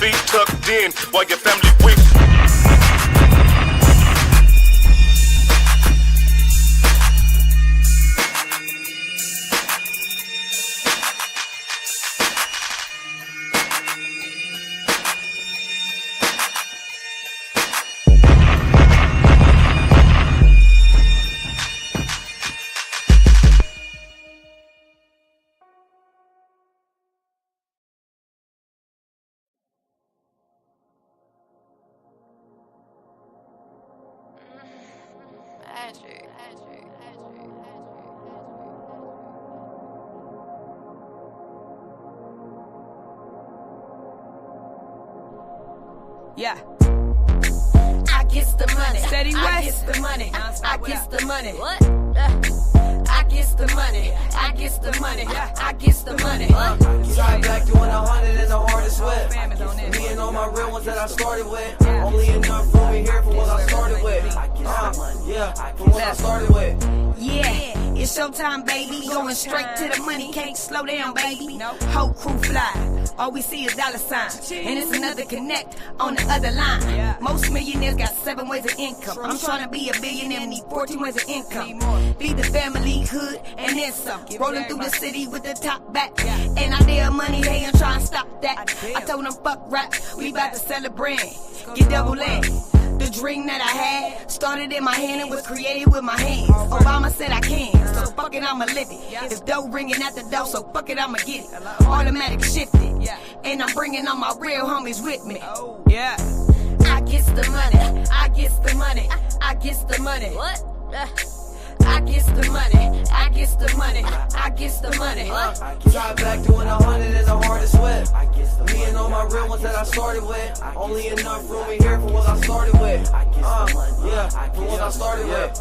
feet tucked in while your family weeps. Yeah. I gets the money. Steady I West. gets the money. I gets the money. What? I gets the money. I gets the money. I gets the money. Shot back doing 100 in the hardest way. Fam is on this. Me and all my real ones that I started with. Only enough room in here for what I started with. Yeah, for what I started with. Yeah, it's showtime, baby. Going straight to the money. Can't slow down, baby. Whole crew fly. All we see is dollar signs. And it's another connect on the other line. Most millionaires got 7 ways of income. I'm trying to be a billionaire, need 14 ways of income. Feed the family, hood, and then some. Rolling through the city with the top back. And I dare money, they ain't trying to stop that. I told them fuck rap, we about to celebrate. Get double land. The dream that I had started in my hand and was created with my hands. Obama said I can, so fuck it, I'ma live it. It's dough ringing at the door, so fuck it, I'ma get it. Automatic shifted, and I'm bringing all my real homies with me. Yeah. I gets the money, I gets the money, I gets the money. What? I gets the money, I gets the money, I gets the money. Shot back doing 100 in the hardest way. Me and all my real ones that I started with. Only enough room in here for what I started with. Yeah, for what I started with.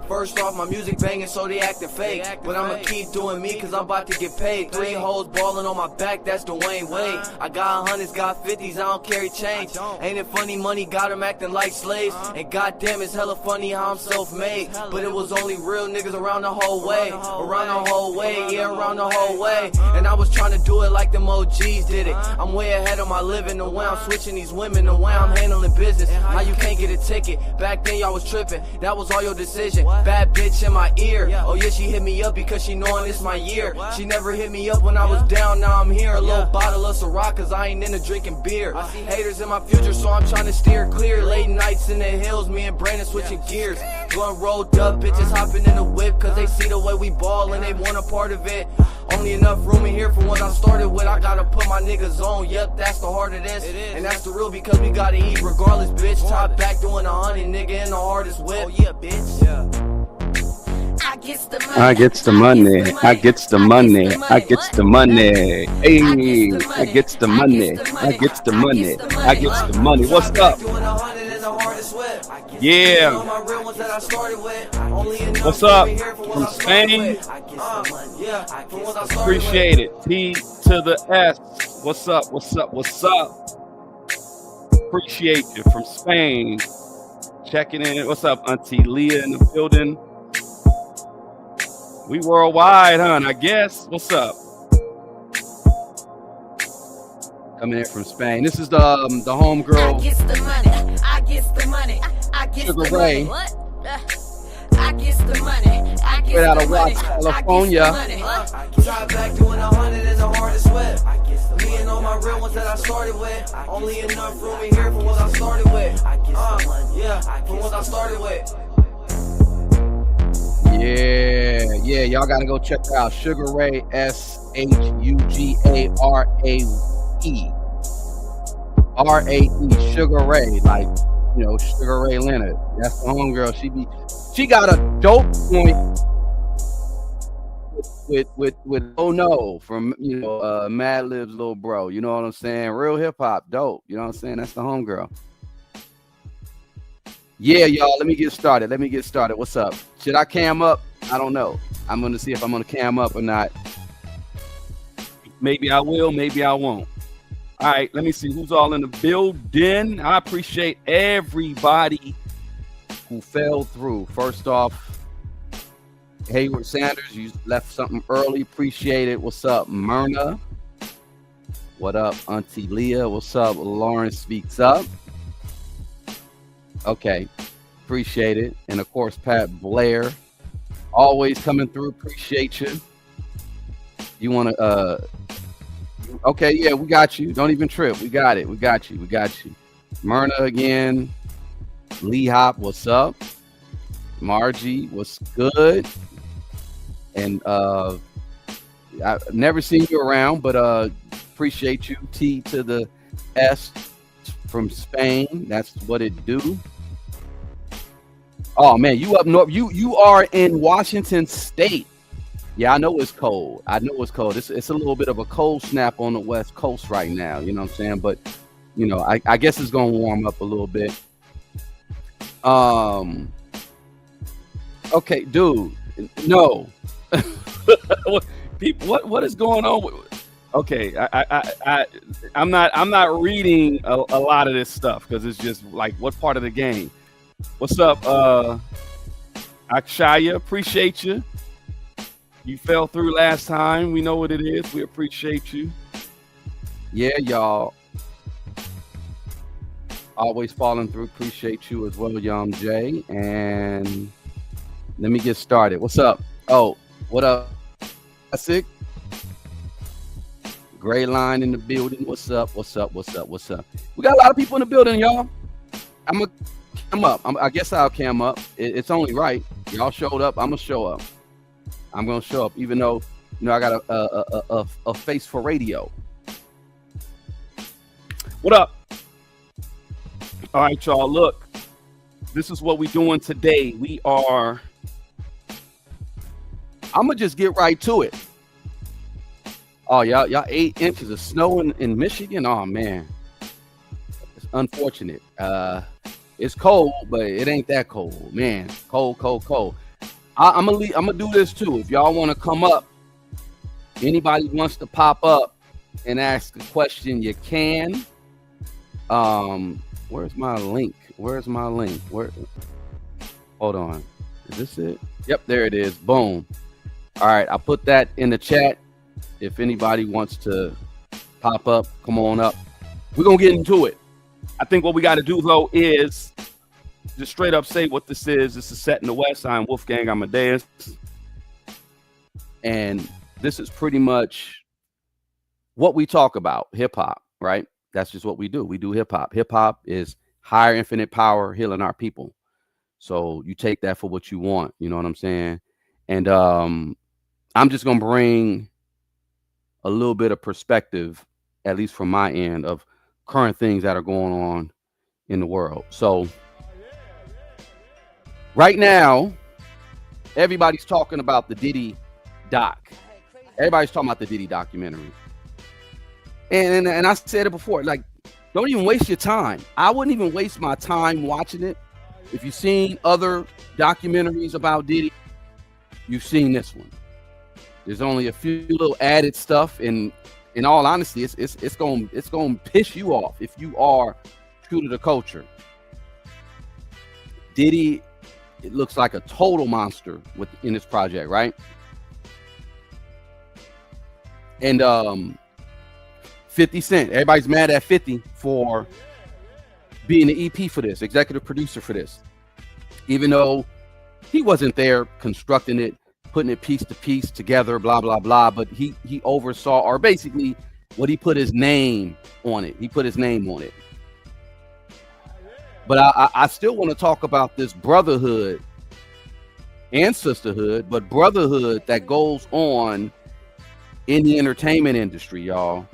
First off, my music banging, so they acting fake. But I'ma keep doing me, cause I'm about to get paid. 3 hoes balling on my back, that's Dwayne Wade. I got 100s, got 50s, I don't carry change. Ain't it funny, money got them acting like slaves. And goddamn, it's hella funny how I'm self-made. But it was only real niggas around the whole way. Around the whole way, yeah, around the whole way. And I was trying to do it like them OGs did it. I'm way ahead of my living, the way I'm switching these women, the way I'm handling business. How you can't get a ticket, back then y'all was tripping. That was all your decision. Bad bitch in my ear. Oh yeah, she hit me up because she knowing it's my year. She never hit me up when I was down, now I'm here. A little bottle of Ciroc cause I ain't into drinking beer. Haters in my future, so I'm trying to steer clear. Late nights in the hills, me and Brandon switching gears. Blunt rolled up, bitches hopping in the whip cause they see the way we ball and they want a part of it. Only enough room in here for what I started with. I gotta put my niggas on, yep, that's the heart of this. And that's the real because we gotta eat regardless, bitch. Top back doing 100, nigga, in the hardest whip. Oh yeah, bitch. Yeah. I gets the money. I gets the money. I gets the money. I gets the money. Hey, I gets the money. I gets the money. I gets the money. What's up? Yeah. What's up? From Spain. Appreciate it. P to the S. What's up? What's up? What's up? Appreciate you from Spain. Checking in. What's up, Auntie Leah in the building? We worldwide, huh? I guess. What's up? Coming in from Spain. This is the homegirl. I gets the money. I gets the money. I gets Sugar the money. Ray. What? I gets the money. I gets Straight out the of money. Watts, California. Shot back doing 100 in the hardest way. Me and all my real ones that I started with. Only enough room in here for what I started with. Yeah, for what I started with. Yeah, y'all gotta go check her out. Sugar Ray, SHUGARAE. RAE, Sugar Ray, like, you know, Sugar Ray Leonard. That's the homegirl. She got a dope point with Oh No from, you know, Mad Lib's little bro. You know what I'm saying? Real hip hop, dope. You know what I'm saying? That's the homegirl. Yeah, y'all, let me get started. What's up? Should I cam up? I don't know. I'm going to see if I'm going to cam up or not. Maybe I will, maybe I won't. All right, let me see who's all in the building. I appreciate everybody who fell through. First off, Hayward Sanders, you left something early. Appreciate it. What's up, Myrna? What up, Auntie Leah? What's up? Lawrence speaks up. Okay, appreciate it. And of course, Pat Blair, always coming through. Appreciate you. You want to? Okay, yeah, we got you. Don't even trip. We got it. We got you. We got you. Myrna again. Lee Hop, what's up? Margie, what's good? And I've never seen you around, but appreciate you. T to the S from Spain. That's what it do. Oh man, you up north? You are in Washington State. Yeah, I know it's cold. I know it's cold. It's a little bit of a cold snap on the West Coast right now. You know what I'm saying? But you know, I guess it's gonna warm up a little bit. Okay, dude. No. People, what is going on? Okay, I'm not reading a lot of this stuff because it's just like, what part of the game? What's up, Akshaya? Appreciate you. You fell through last time. We know what it is. We appreciate you. Yeah, y'all. Always falling through. Appreciate you as well, Young Jay. And let me get started. What's up? Oh, what up? Sick. Gray line in the building. What's up? What's up? What's up? What's up? We got a lot of people in the building, y'all. I'm gonna come up. I guess I'll cam up. It's only right. Y'all showed up. I'm gonna show up. I'm gonna show up, even though you know I got a face for radio. What up? All right, y'all. Look, this is what we're doing today. I'm gonna just get right to it. Oh, y'all 8 inches of snow in Michigan. Oh man, it's unfortunate. It's cold, but it ain't that cold, man. Cold. I'm gonna do this too. If y'all want to come up, anybody wants to pop up and ask a question, you can. Where's my link? Where? Hold on. Is this it? Yep, there it is. Boom. All right, I put that in the chat. If anybody wants to pop up, come on up. We're gonna get into it. I think what we got to do though is just straight up say what this is. This is Set in the West. I'm Wolfgang Amadeus, and this is pretty much what we talk about. Hip hop, right? That's just what we do. We do hip hop. Hip hop is higher infinite power healing our people. So you take that for what you want. You know what I'm saying? And I'm just gonna bring a little bit of perspective, at least from my end, of current things that are going on in the world. So right now, everybody's talking about the Diddy doc. Everybody's talking about the Diddy documentary. And I said it before, like, don't even waste your time. I wouldn't even waste my time watching it. If you've seen other documentaries about Diddy, you've seen this one. There's only a few little added stuff, and in all honesty, it's gonna piss you off if you are true to the culture. Diddy, it looks like a total monster in this project, right? And 50 Cent, everybody's mad at 50 for being the EP for this, executive producer for this, even though he wasn't there constructing it, putting it piece to piece together, blah blah blah, but he oversaw, or basically what he put his name on it. He put his name on it. But I still want to talk about this brotherhood and sisterhood, but brotherhood that goes on in the entertainment industry, y'all,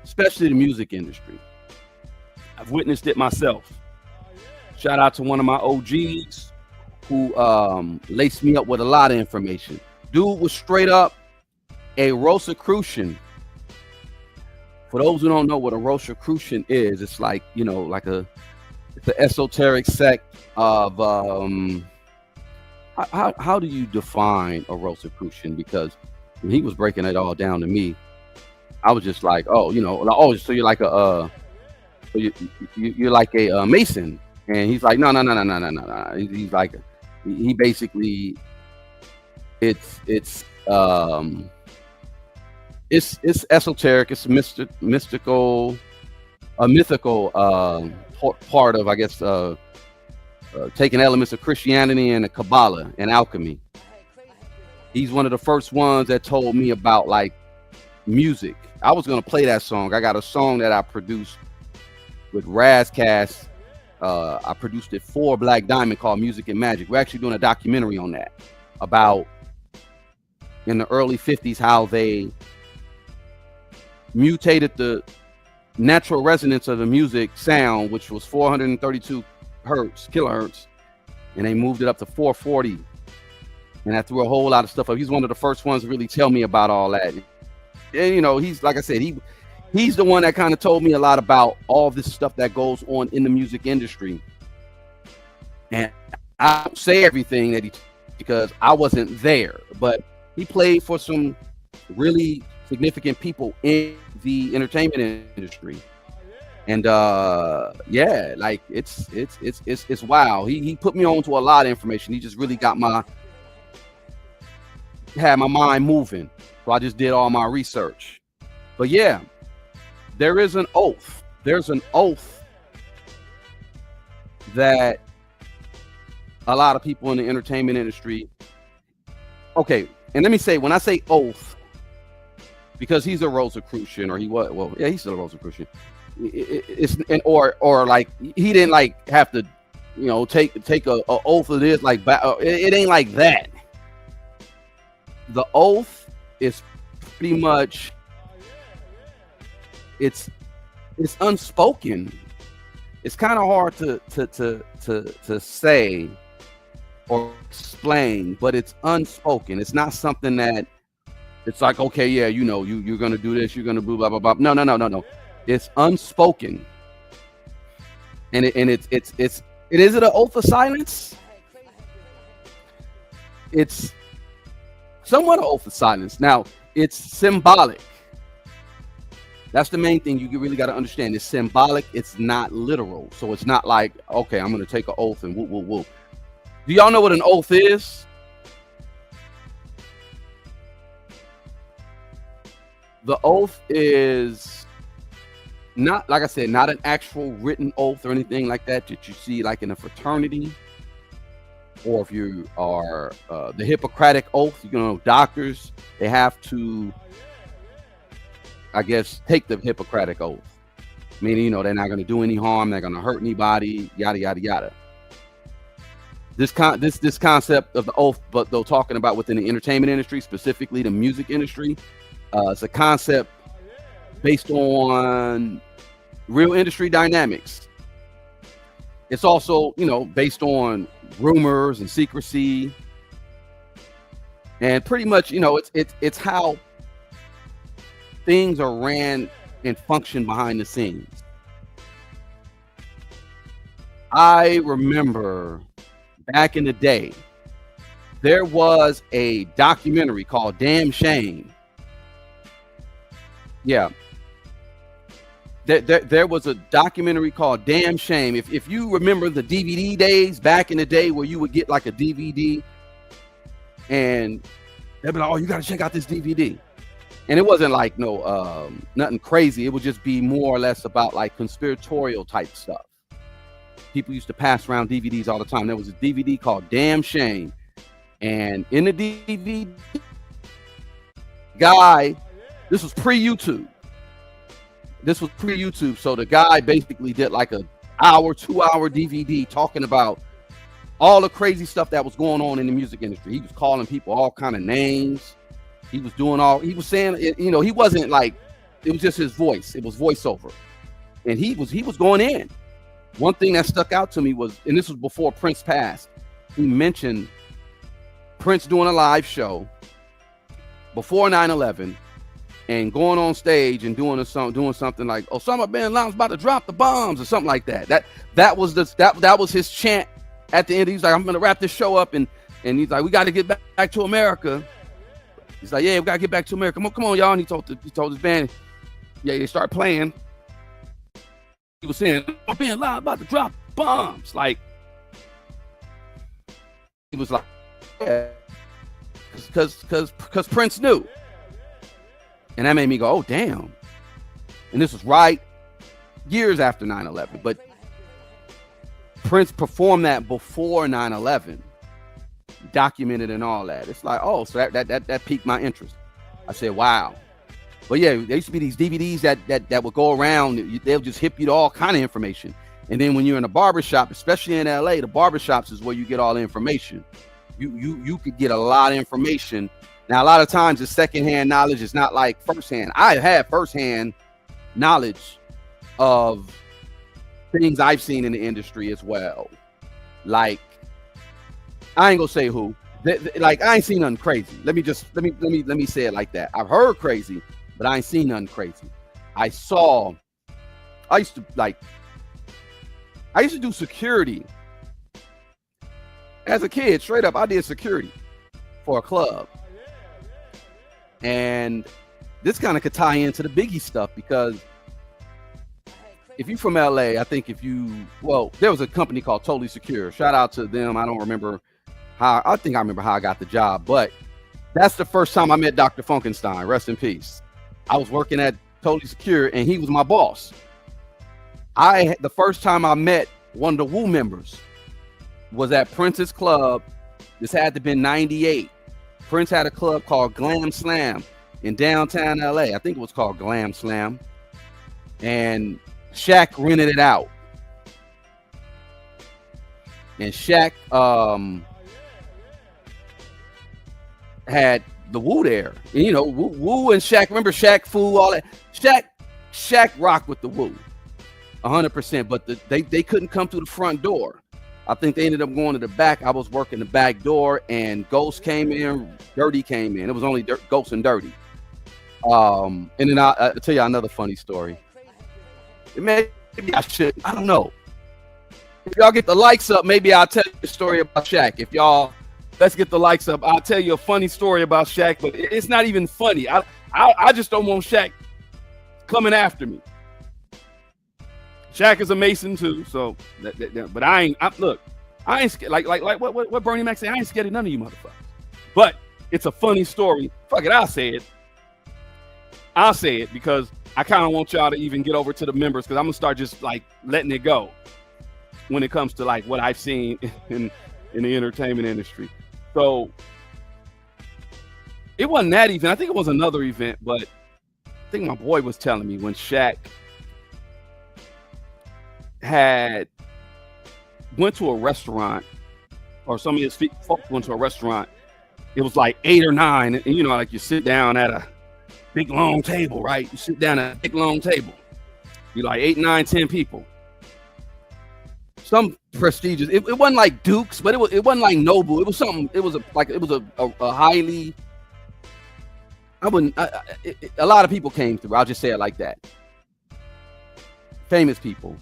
especially the music industry. I've witnessed it myself. Shout out to one of my OGs who laced me up with a lot of information. Dude was straight up a Rosicrucian. For those who don't know what a Rosicrucian is, it's like, you know, like it's an esoteric sect of how do you define a Rosicrucian? Because when he was breaking it all down to me, I was just like, oh, you know, oh, so you're like you're like a Mason. And he's like, no. He's like, he basically, it's it's esoteric. It's mythical, a mythical part of, I guess, taking elements of Christianity and the Kabbalah and alchemy. He's one of the first ones that told me about like music. I was gonna play that song. I got a song that I produced with Razcast. I produced it for Black Diamond called Music and Magic. We're actually doing a documentary on that, about in the early 50s how they mutated the natural resonance of the music sound, which was 432 kilohertz, and they moved it up to 440, and I threw a whole lot of stuff up. He's one of the first ones to really tell me about all that. And you know, he's, like I said, he's the one that kind of told me a lot about all this stuff that goes on in the music industry. And I don't say everything that because I wasn't there, but he played for some really significant people in the entertainment industry. And yeah, like it's wow. He put me on to a lot of information. He just really got had my mind moving. So I just did all my research. But yeah, there is an oath. There's an oath that a lot of people in the entertainment industry. Okay, and let me say, when I say oath, because he's a Rosicrucian, or he was, well, yeah, he's still a Rosicrucian. Or like he didn't like have to, you know, take a oath of this, like it ain't like that. The oath is pretty much it's unspoken. It's kind of hard to say or explain, but it's unspoken. It's not something that it's like, okay, yeah, you know, you're gonna do this, you're gonna blah blah blah. No. It's unspoken, and it is it an oath of silence? It's somewhat an oath of silence. Now, it's symbolic. That's the main thing you really got to understand. It's symbolic. It's not literal. So it's not like, okay, I'm going to take an oath and woo. Do y'all know what an oath is? The oath is not, like I said, not an actual written oath or anything like that you see like in a fraternity, or if you are the Hippocratic oath. You know, doctors, they have to, I guess, take the Hippocratic oath, meaning, you know, they're not going to do any harm, they're going to hurt anybody, yada yada yada. This concept of the oath, but though talking about within the entertainment industry, specifically the music industry, it's a concept based on real industry dynamics. It's also, you know, based on rumors and secrecy, and pretty much, you know, it's how things are ran and function behind the scenes. I remember back in the day, there was a documentary called Damn Shame. Yeah. There was a documentary called Damn Shame. If you remember the DVD days back in the day, where you would get like a DVD and they'd be like, oh, you got to check out this DVD. And it wasn't like nothing crazy. It would just be more or less about like conspiratorial type stuff. People used to pass around DVDs all the time. There was a DVD called Damn Shame. And in the DVD, guy, this was pre-YouTube. So the guy basically did like a 2-hour DVD talking about all the crazy stuff that was going on in the music industry. He was calling people all kind of names. He was saying, you know, he wasn't like, it was just his voice. It was voiceover. And he was going in. One thing that stuck out to me was, and this was before Prince passed, he mentioned Prince doing a live show before 9/11 and going on stage and doing something like Osama bin Laden's about to drop the bombs or something like that. That was his chant at the end. He's like, I'm gonna wrap this show up, and he's like, we got to get back to America. He's like, yeah, we gotta get back to America. Come on, y'all. And he told his band, yeah, they start playing. He was saying, I'm being loud, about to drop bombs. Like, he was like, yeah, because Prince knew. And that made me go, oh, damn. And this was right years after 9/11. But Prince performed that before 9/11, documented and all that. It's like, oh, so that piqued my interest. I said, wow. But yeah, there used to be these DVDs that would go around. They'll just hip you to all kind of information. And then when you're in a barbershop, especially in LA, the barbershops is where you get all the information. You could get a lot of information. Now, a lot of times the secondhand knowledge is not like firsthand. I have firsthand knowledge of things I've seen in the industry as well. Like, I ain't gonna say who. Like, I ain't seen nothing crazy. Let me say it like that. I've heard crazy, but I ain't seen nothing crazy. I used to do security as a kid. Straight up, I did security for a club. And this kind of could tie into the Biggie stuff, because if you're from LA, I think there was a company called Totally Secure. Shout out to them. I remember how I got the job, but that's the first time I met Dr. Funkenstein. Rest in peace. I was working at Totally Secure and he was my boss. The first time I met one of the Wu members was at Prince's club. This had to have been 98. Prince had a club called Glam Slam in downtown LA. I think it was called Glam Slam. And Shaq rented it out. And Shaq had the Wu there. And, you know, Wu and Shaq, remember Shaq Fu, all that. Shaq rocked with the Wu 100%, but they couldn't come through the front door. I think they ended up going to the back. I was working the back door, and Ghost came in, Dirty came in. It was only Ghost and Dirty. And then I'll tell you another funny story. Maybe I should. I don't know. If y'all get the likes up, maybe I'll tell you a story about Shaq. If y'all, let's get the likes up, I'll tell you a funny story about Shaq, but it's not even funny. I just don't want Shaq coming after me. Shaq is a Mason too, so but I ain't scared. Like what Bernie Mac said, I ain't scared of none of you motherfuckers. But it's a funny story. Fuck it, I'll say it because I kind of want y'all to even get over to the members, because I'm gonna start just like letting it go when it comes to like what I've seen in the entertainment industry. So it wasn't that event. I think it was another event, but I think my boy was telling me when Shaq went to a restaurant, or some of his folks went to a restaurant. It was like 8 or 9, and you know, like you sit down at a big long table, right? You sit down at a big long table. You like 8, 9, 10 people. Some prestigious. It wasn't like Duke's, but it wasn't like Noble. It was something. It was a highly. A lot of people came through. I'll just say it like that. Famous people.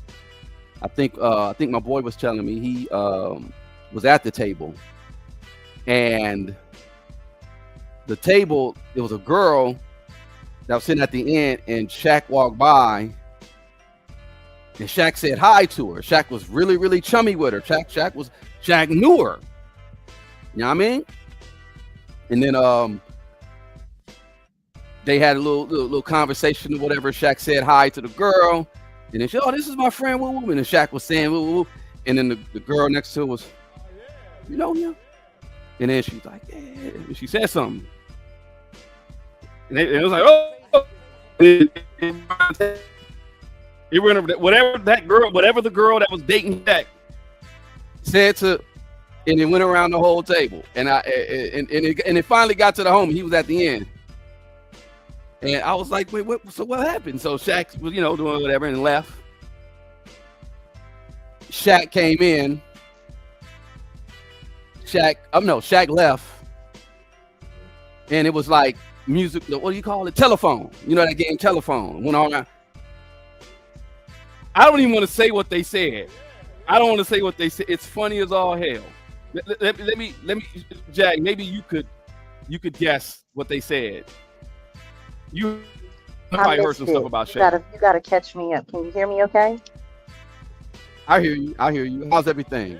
I think my boy was telling me he was at the table, and the table, it was a girl that was sitting at the end, and Shaq walked by, and Shaq said hi to her. Shaq was really, really chummy with her. Shaq knew her. You know what I mean? And then they had a little conversation or whatever. Shaq said hi to the girl. And then she, oh, this is my friend, woo woo. And then Shaq was saying woo woo. And then the girl next to her was, you know him? And then she's like, yeah. And she said something. And it was like, oh. It went whatever the girl that was dating Shaq said to, and it went around the whole table. And it finally got to the homie. He was at the end. And I was like, wait, what happened? So Shaq was, doing whatever and left. Shaq came in. Shaq left. And it was like music, what do you call it? Telephone. You know that game, Telephone. Went on. I don't even want to say what they said. It's funny as all hell. Let me, Jack, maybe you could guess what they said. You probably heard some stuff about Shaq. You gotta catch me up. Can you hear me okay? I hear you. How's everything?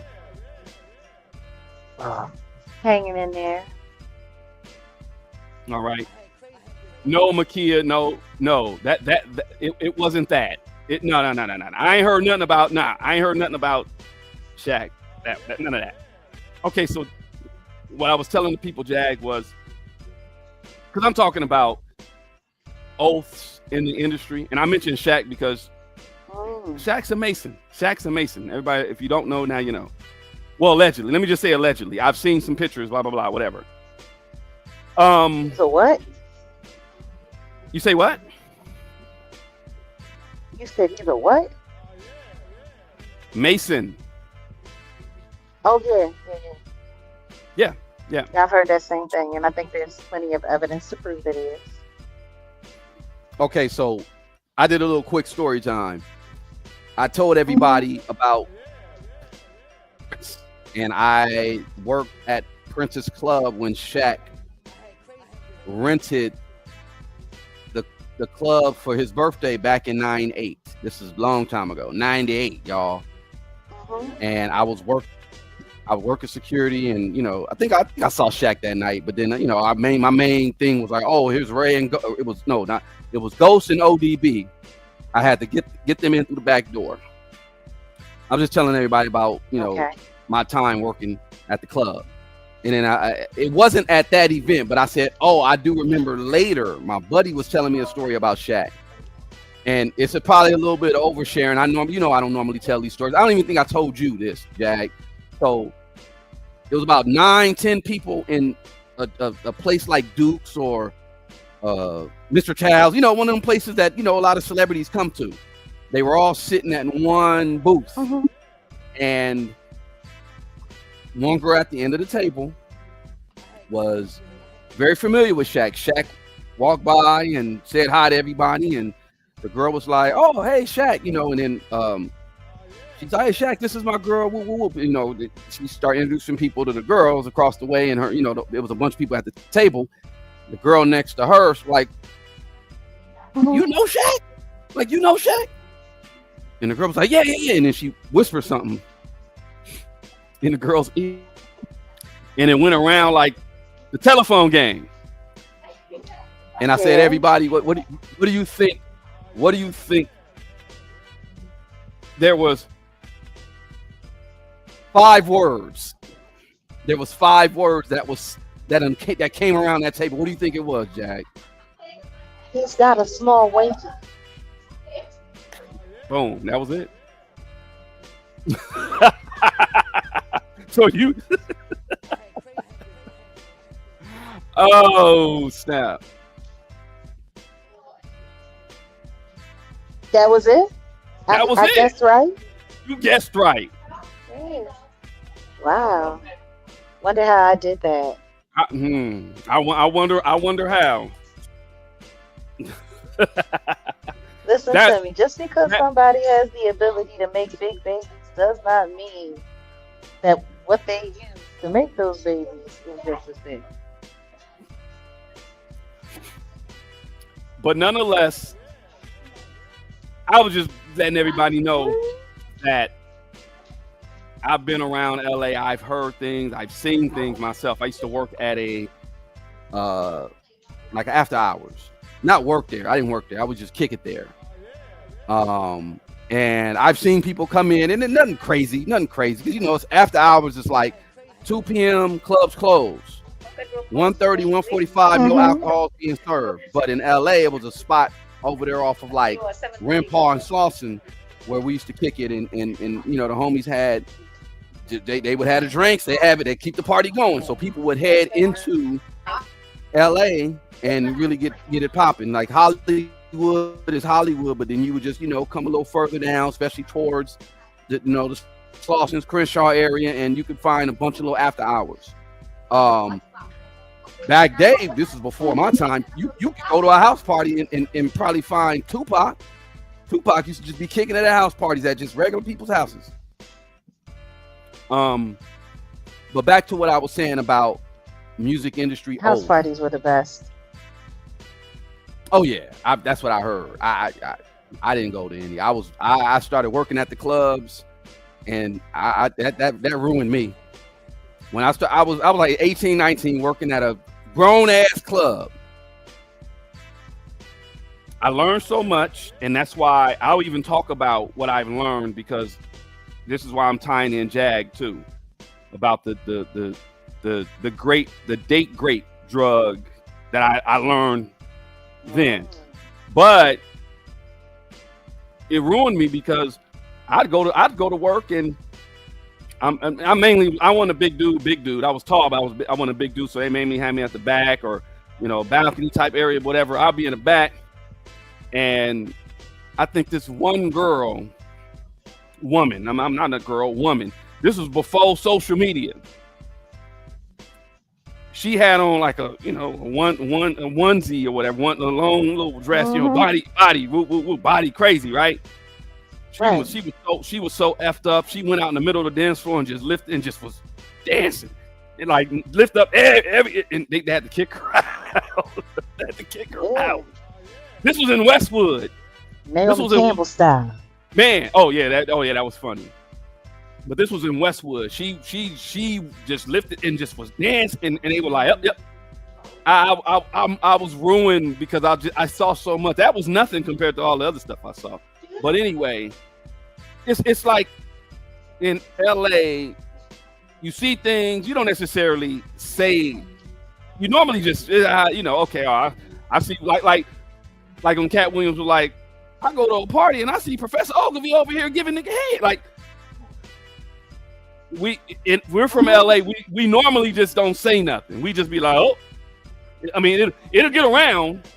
Hanging in there. All right. No, Makia, no. That it wasn't that. No. I ain't heard nothing about Shaq. None of that. Okay, so what I was telling the people, Jag, was because I'm talking about oaths in the industry, and I mentioned Shaq because Shaq's a Mason. Everybody, if you don't know, now you know. Well, allegedly. Let me just say allegedly. I've seen some pictures, blah, blah, blah, whatever. So what? You say what? You said he's a what? Mason. Oh, yeah. Yeah. I've heard that same thing, and I think there's plenty of evidence to prove it is. Okay, so I did a little quick story time. I told everybody about, and I worked at Princess Club when Shaq rented the club for his birthday back in 98. This is a long time ago, 98, y'all. And I was working security, and I think I saw Shaq that night. But then my main thing was like, oh, here's Ray and it was Ghost and ODB. I had to get them in through the back door. I was just telling everybody about my time working at the club. And then it wasn't at that event, but I said, oh, I do remember later my buddy was telling me a story about Shaq. And it's probably a little bit of oversharing. I don't normally tell these stories. I don't even think I told you this, Jag. So it was about 9-10 people in a place like Duke's or Mr. Child's, one of them places that, a lot of celebrities come to. They were all sitting at one booth. And one girl at the end of the table was very familiar with Shaq. Shaq walked by and said hi to everybody, and the girl was like, "Oh, hey, Shaq," and then she's like, "Hey, Shaq, this is my girl." Whoop, whoop. She started introducing people to the girls across the way, and her, there was a bunch of people at the table. The girl next to her was like, "You know Shaq? Like, you know Shaq?" And the girl was like, yeah. And then she whispered something in the girl's ear, and it went around like the telephone game. And I said, everybody, what do you think? What do you think? There was 5 words. There was 5 words that came around that table. What do you think it was, Jag? He's got a small winky. Boom. That was it. So you. Oh, snap. That was it? That was I it. guessed right? You guessed right. Wow. Wonder how I did that. I wonder how. Listen to me. Just because somebody has the ability to make big babies does not mean that what they use to make those babies is just as big. But nonetheless, I was just letting everybody know that I've been around LA. I've heard things. I've seen things myself. I used to work at like after hours. Not work there. I didn't work there. I would just kick it there. And I've seen people come in, and then nothing crazy. Because it's after hours. It's like 2 p.m. clubs close. 1:30, 1:45. No alcohol being served. But in LA, it was a spot over there off of like Rimpar and Slauson, where we used to kick it, and the homies had. They would have the drinks. They have it. They keep the party going. So people would head into LA and really get it popping. Like Hollywood is Hollywood, but then you would just come a little further down, especially towards the Slauson's Crenshaw area, and you could find a bunch of little after hours. Back day, this is before my time. You could go to a house party and probably find Tupac. Tupac used to just be kicking at house parties at just regular people's houses. But back to what I was saying about music industry. House parties were the best. Oh yeah, that's what I heard. I didn't go to any. I started working at the clubs, and that ruined me. When I was like 18, 19, working at a grown ass club, I learned so much, and that's why I'll even talk about what I've learned, because this is why I'm tying in Jag too, about the date grape drug that I learned then. But it ruined me because I'd go to work, and I'm mainly, I want a big dude. I was tall, but I want a big dude, so they made me have me at the back, or balcony type area, whatever. I'll be in the back, and I think this one woman, I'm not a girl, woman. This was before social media. She had on like a onesie or whatever, a long little dress, body crazy, right? She was so effed up. She went out in the middle of the dance floor and just lifted and just was dancing and like lift up every, and they had to kick her out. They had to kick her out. This was in Westwood. Naomi Campbell style. Man, that was funny. But this was in Westwood. She just lifted and just was dancing, and they were like, yep. I was ruined because I saw so much. That was nothing compared to all the other stuff I saw. But anyway, it's like in LA, you see things you don't necessarily say. You normally just okay, I see like when Cat Williams was like, I go to a party and I see Professor Ogilvy over here giving nigga head. Like we're from LA. We normally just don't say nothing. We just be like, oh, I mean, it'll get around.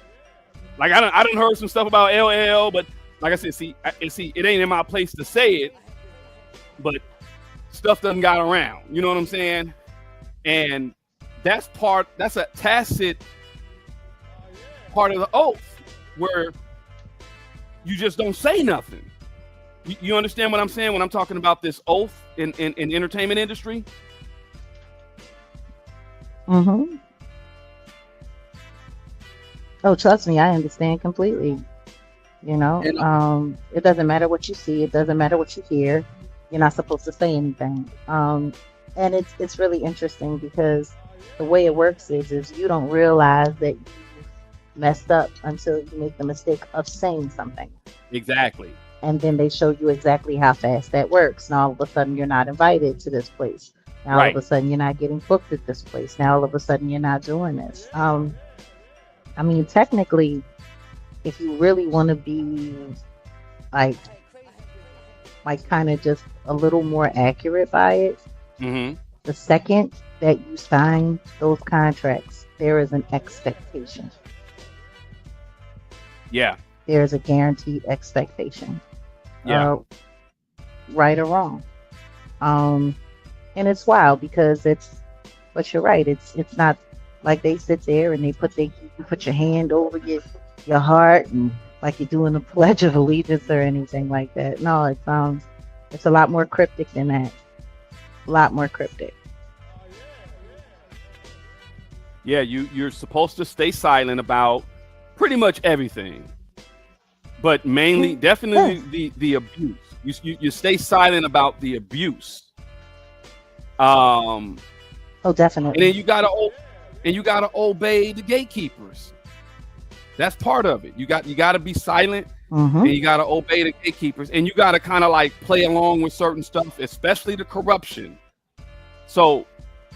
Like I done heard some stuff about LL, but like I said, see, it ain't in my place to say it, but stuff doesn't got around. You know what I'm saying? And that's a tacit part of the oath where you just don't say nothing. You understand what I'm saying when I'm talking about this oath in entertainment industry? Mm-hmm. Oh, trust me, I understand completely. It doesn't matter what you see. It doesn't matter what you hear. You're not supposed to say anything. And it's really interesting because the way it works is you don't realize that you messed up until you make the mistake of saying something. Exactly. And then they show you exactly how fast that works. Now all of a sudden you're not invited to this place. Now all of a sudden you're not getting booked at this place. Now all of a sudden you're not doing this. I mean, technically, if you really want to be like kind of just a little more accurate by it, the second that you sign those contracts, there is an expectation. Yeah. There is a guaranteed expectation. Yeah. Right or wrong. And it's wild because but you're right. It's not like they sit there and you put your hand over your heart and like you're doing a pledge of allegiance or anything like that. No, it's a lot more cryptic than that. A lot more cryptic. Yeah, you're supposed to stay silent about pretty much everything, but mainly, definitely the abuse. You stay silent about the abuse. Oh, definitely. And then you gotta obey the gatekeepers. That's part of it. You got to be silent, and you got to obey the gatekeepers, and you got to kind of like play along with certain stuff, especially the corruption. So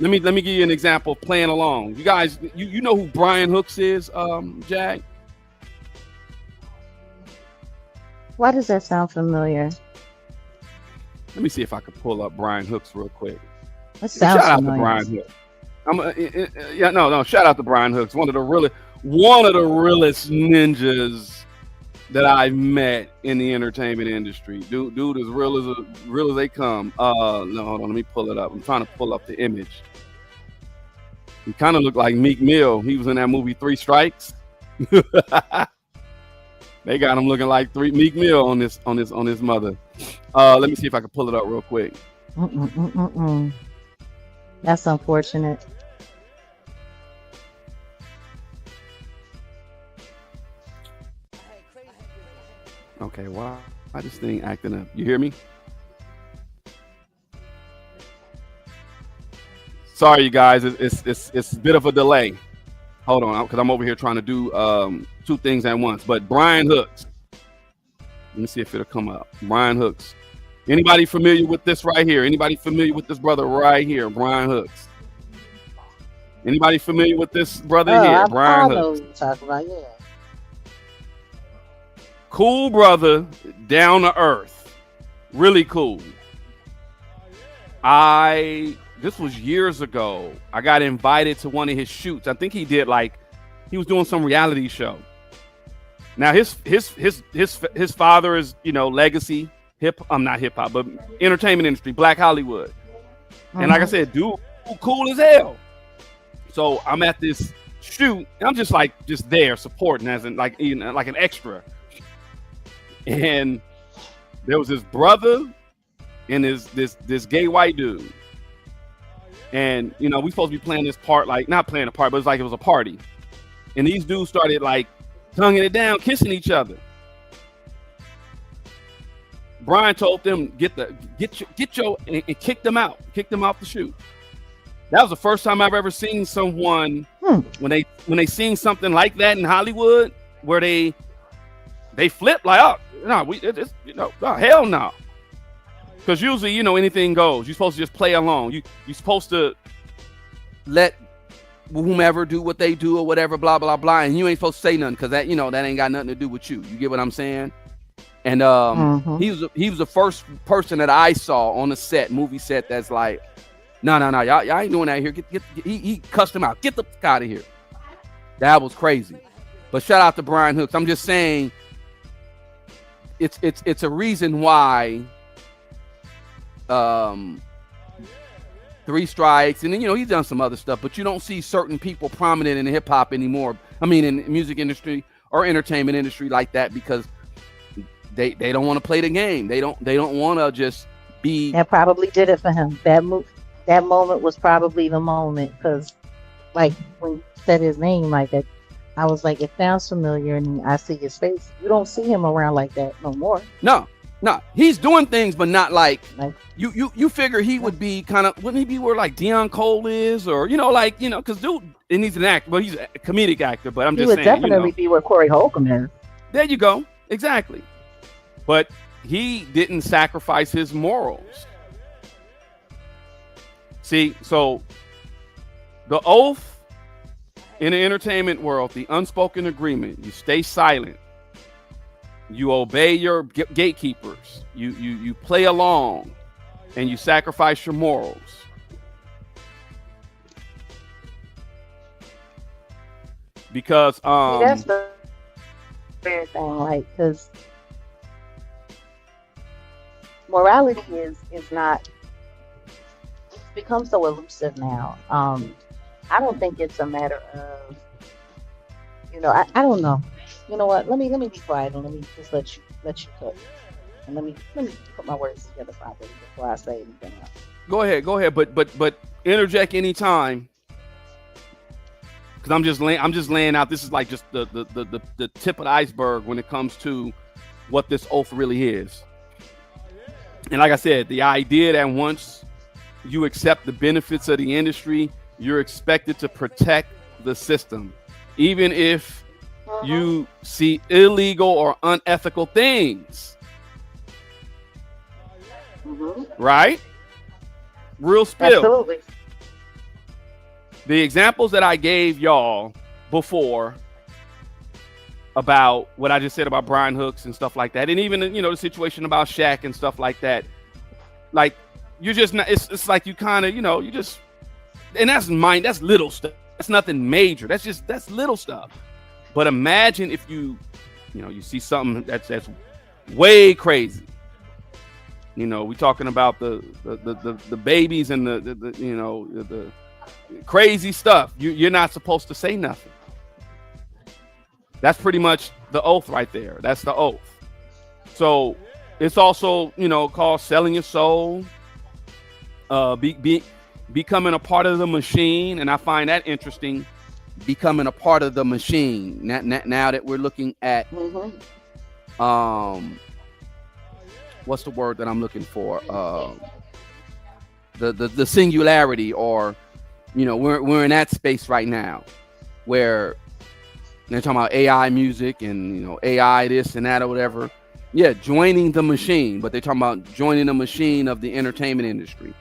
let me give you an example of playing along. You guys, you know who Brian Hooks is, Jag? Why does that sound familiar? Let me see if I can pull up Brian Hooks real quick. That sounds shout familiar. out to Brian Hooks. Shout out to Brian Hooks, one of the realest ninjas that I've met in the entertainment industry. Dude is real as they come. No, hold on, let me pull it up. I'm trying to pull up the image. He kind of looked like Meek Mill. He was in that movie 3 Strikes. They got him looking like Meek Mill on his mother. Let me see if I can pull it up real quick. That's unfortunate. Okay, why this thing acting up? You hear me? Sorry, you guys. It's a bit of a delay. Hold on, because I'm over here trying to do two things at once. But Brian Hooks. Let me see if it'll come up. Brian Hooks. Anybody familiar with this right here? Anybody familiar with this brother right here? Brian Hooks. Anybody familiar with this brother here? Brian Hooks. I know Hooks. what you're talking about, yeah. Cool brother, down to earth. Really cool. This was years ago. I got invited to one of his shoots. I think he was doing some reality show. Now his father is, legacy not hip hop, but entertainment industry, Black Hollywood. And like I said, dude, cool as hell. So I'm at this shoot, and I'm just there supporting as in like an extra. And there was this brother and this gay white dude. And we supposed to be playing this part, like not playing a part, but it was a party. And these dudes started like tonguing it down, kissing each other. Brian told them get your and kicked them out the shoot. That was the first time I've ever seen someone when they seen something like that in Hollywood where they flip like, oh no, hell no. Because usually, anything goes. You're supposed to just play along. You're supposed to let whomever do what they do or whatever, blah, blah, blah. And you ain't supposed to say nothing because that, that ain't got nothing to do with you. You get what I'm saying? And he was the first person that I saw on the movie set that's like, no, y'all ain't doing that here. He cussed him out. Get the fuck out of here. That was crazy. But shout out to Brian Hooks. I'm just saying it's a reason why 3 Strikes, and then he's done some other stuff, but you don't see certain people prominent in hip hop anymore. I mean, in the music industry or entertainment industry like that, because they don't want to play the game. They don't want to just be. That probably did it for him. That moment was probably the moment, because like when you said his name like that, I was like, it sounds familiar, and I see his face. You don't see him around like that no more. No, he's doing things, but not like you figure he would be kind of, wouldn't he be where like Deion Cole is, or because dude, and he's an actor, but he's a comedic actor. But I'm just saying, he would definitely be where Corey Holcomb is. There you go, exactly. But he didn't sacrifice his morals. See, so the oath in the entertainment world, the unspoken agreement, you stay silent. You obey your gatekeepers. You play along, and you sacrifice your morals. Because that's the weird thing, like, because morality is not. It's become so elusive now. I don't think it's a matter of. I don't know. You know what? Let me be quiet and let me just let you cook. And let me put my words together properly before I say anything else. Go ahead, but interject anytime. Because I'm just laying out. This is like just the tip of the iceberg when it comes to what this oath really is. And like I said, the idea that once you accept the benefits of the industry, you're expected to protect the system, even if you see illegal or unethical things. Right? Real spill. Absolutely. The examples that I gave y'all before about what I just said about Brian Hooks and stuff like that, and even the situation about Shaq and stuff like that, like you're just not. It's like you kind of you just, and that's little stuff. That's nothing major. That's little stuff. But imagine if you see something that's way crazy. We're talking about the babies and the crazy stuff. You're not supposed to say nothing. That's pretty much the oath right there. That's the oath. So it's also called selling your soul, becoming a part of the machine, and I find that interesting. Becoming a part of the machine. Now that we're looking at what's the word that I'm looking for? The singularity, or we're in that space right now where they're talking about AI music and, you know, AI this and that or whatever. Yeah, joining the machine, but they're talking about joining the machine of the entertainment industry.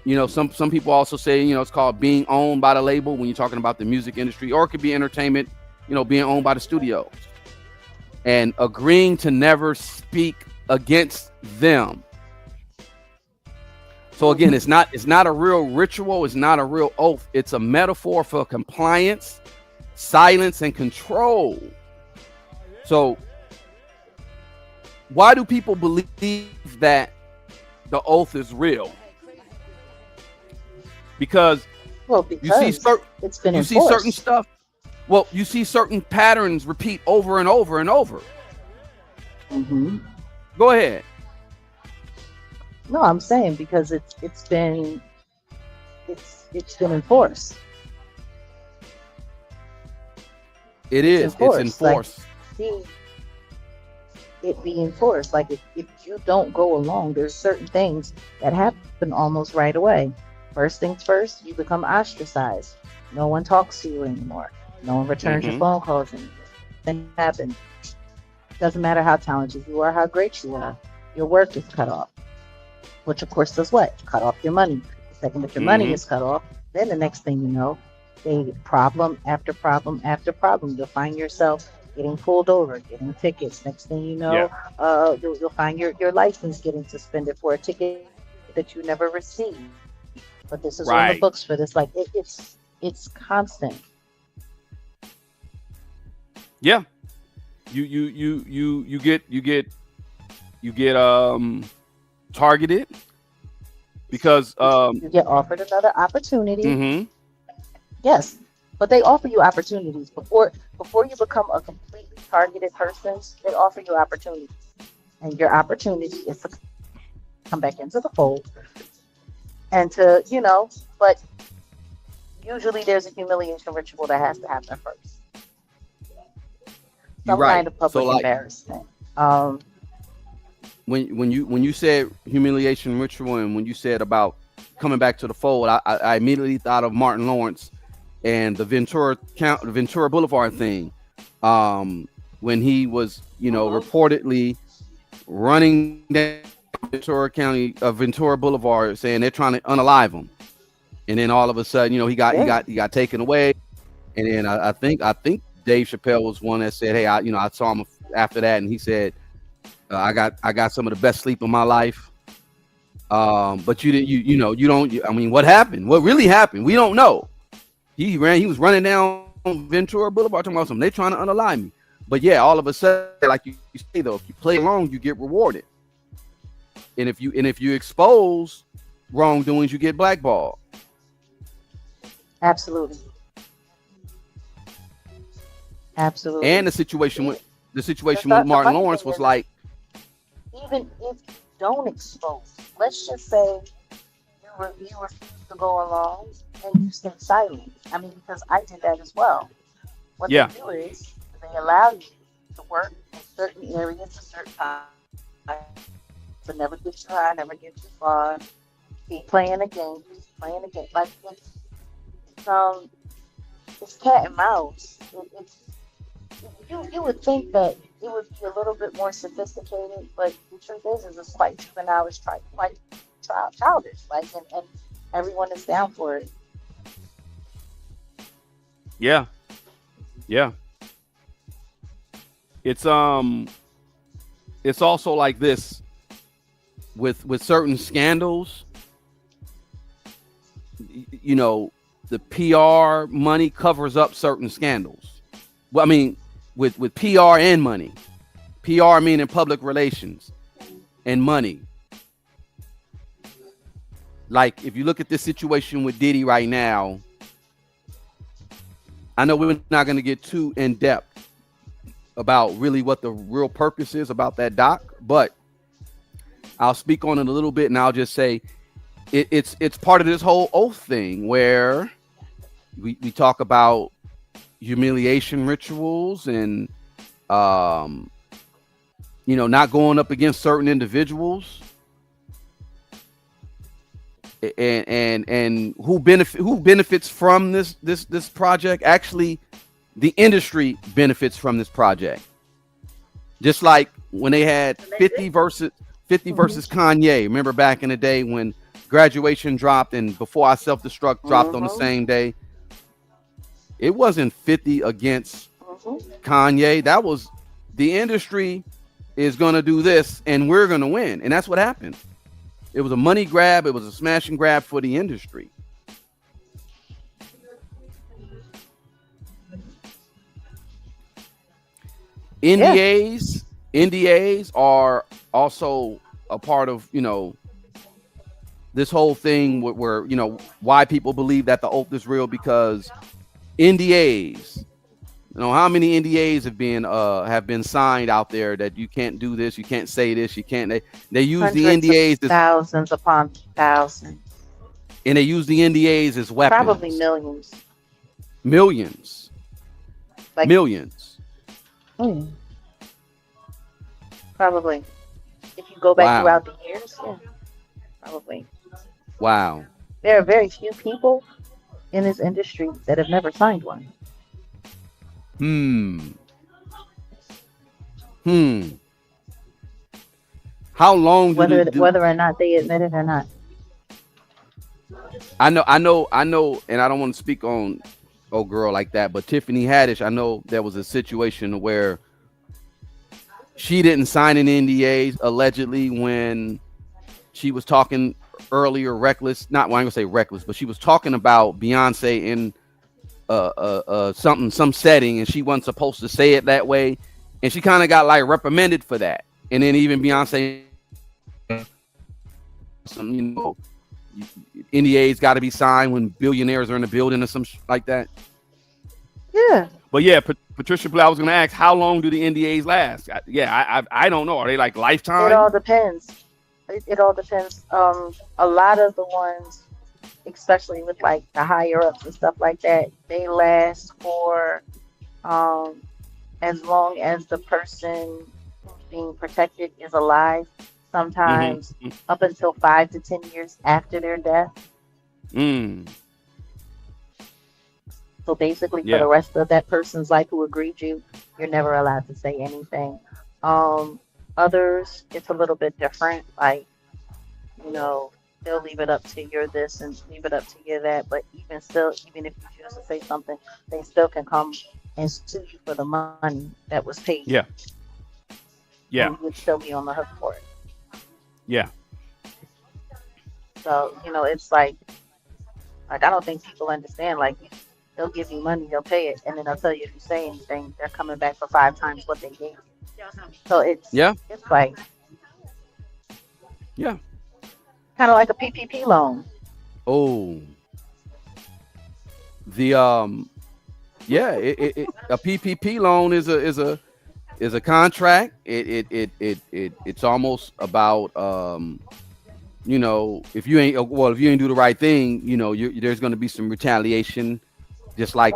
You know, some people also say, you know, it's called being owned by the label when you're talking about the music industry, or it could be entertainment, you know, being owned by the studio, and agreeing to never speak against them. So again, it's not a real ritual, it's not a real oath. It's a metaphor for compliance, silence, and control. So why do people believe that the oath is real? Because you see it's been you enforced. see certain stuff. Well, you see certain patterns repeat over and over and over. Mm-hmm. Go ahead. No, I'm saying because it's been enforced. It's enforced. Like, see, it be enforced. Like if you don't go along, there's certain things that happen almost right away. First things first, you become ostracized. No one talks to you anymore. No one returns your phone calls anymore. Things happen. Doesn't matter how talented you are, how great you are. Your work is cut off. Which of course does what? Cut off your money. The second that your money is cut off, then the next thing you know, problem after problem after problem. You'll find yourself getting pulled over, getting tickets. Next thing you know, you'll find your license getting suspended for a ticket that you never received. But this is on the books for this. Like it's constant. Yeah, you get targeted because you get offered another opportunity. Yes, but they offer you opportunities before you become a completely targeted person. They offer you opportunities, and your opportunity is to come back into the fold and to, you know. But usually there's a humiliation ritual that has to happen first. Some kind of public embarrassment. When you said humiliation ritual, and when you said about coming back to the fold, I immediately thought of Martin Lawrence and the Ventura Boulevard thing, when he was, you know, reportedly running down Ventura Boulevard, saying they're trying to unalive him, and then all of a sudden, you know, he got taken away, and then I think Dave Chappelle was one that said, hey, I saw him after that, and he said, I got some of the best sleep of my life. But you don't. I mean, what happened? What really happened? We don't know. He was running down Ventura Boulevard talking about something. They trying to unalive me. But yeah, all of a sudden, like you say though, if you play along, you get rewarded. And if you expose wrongdoings, you get blackballed. Absolutely. And the situation with Martin Lawrence was like, even if you don't expose, let's just say you refuse to go along and you stay silent. I mean, because I did that as well. What they do is they allow you to work in certain areas at certain times, but never get you high, never get you far. Keep playing the game, Like it's cat and mouse. You would think that it would be a little bit more sophisticated, but the truth is it's quite juvenile, it's quite childish. Like, and everyone is down for it. Yeah. It's also like this with certain scandals. You know, the PR money covers up certain scandals. Well, I mean, with PR and money. PR meaning public relations and money. Like, if you look at this situation with Diddy right now, I know we're not going to get too in depth about really what the real purpose is about that doc, but I'll speak on it a little bit, and I'll just say it's part of this whole oath thing where we talk about humiliation rituals and not going up against certain individuals. and who benefits from this project? Actually, the industry benefits from this project. Just like when they had 50 versus Kanye. Remember back in the day when Graduation dropped and Before I Self-Destruct dropped on the same day? It wasn't 50 against Kanye. That was the industry is going to do this and we're going to win. And that's what happened. It was a money grab. It was a smash and grab for the industry. NDAs are also a part of, this whole thing where, why people believe that the oath is real, because NDAs, how many NDAs have been signed out there that you can't do this, you can't say this, you can't, they use Hundreds the NDAs of thousands upon thousands. And they use the NDAs as weapons. Probably millions. Millions. Like, millions. Probably. If you go back throughout the years, yeah. Probably. Wow. There are very few people in this industry that have never signed one. How long do whether or not they admit it or not? I know, and I don't want to speak on old girl like that, but Tiffany Haddish, I know there was a situation where she didn't sign an NDA allegedly when she was talking earlier reckless. Not, well, I'm gonna say reckless, but she was talking about Beyonce in some setting, and she wasn't supposed to say it that way, and she kind of got like reprimanded for that. And then even Beyonce, NDAs got to be signed when billionaires are in the building or some like that. Yeah. But yeah, Patricia, I was going to ask, how long do the NDAs last? I don't know. Are they like lifetime? It all depends. It all depends. A lot of the ones, especially with like the higher ups and stuff like that, they last for as long as the person being protected is alive. Sometimes up until 5 to 10 years after their death. So basically, for the rest of that person's life who agreed you're never allowed to say anything. Others, it's a little bit different. Like, they'll leave it up to your this and leave it up to your that. But even if you choose to say something, they still can come and sue you for the money that was paid. Yeah. And you would still be on the hook for it. Yeah. So, it's like I don't think people understand. Like, they'll give you money, they'll pay it, and then they'll tell you if you say anything, they're coming back for 5 times what they gave you. So it's like kind of like a PPP loan. Oh, the a PPP loan is a contract. It's almost about if you ain't do the right thing, there's going to be some retaliation, just like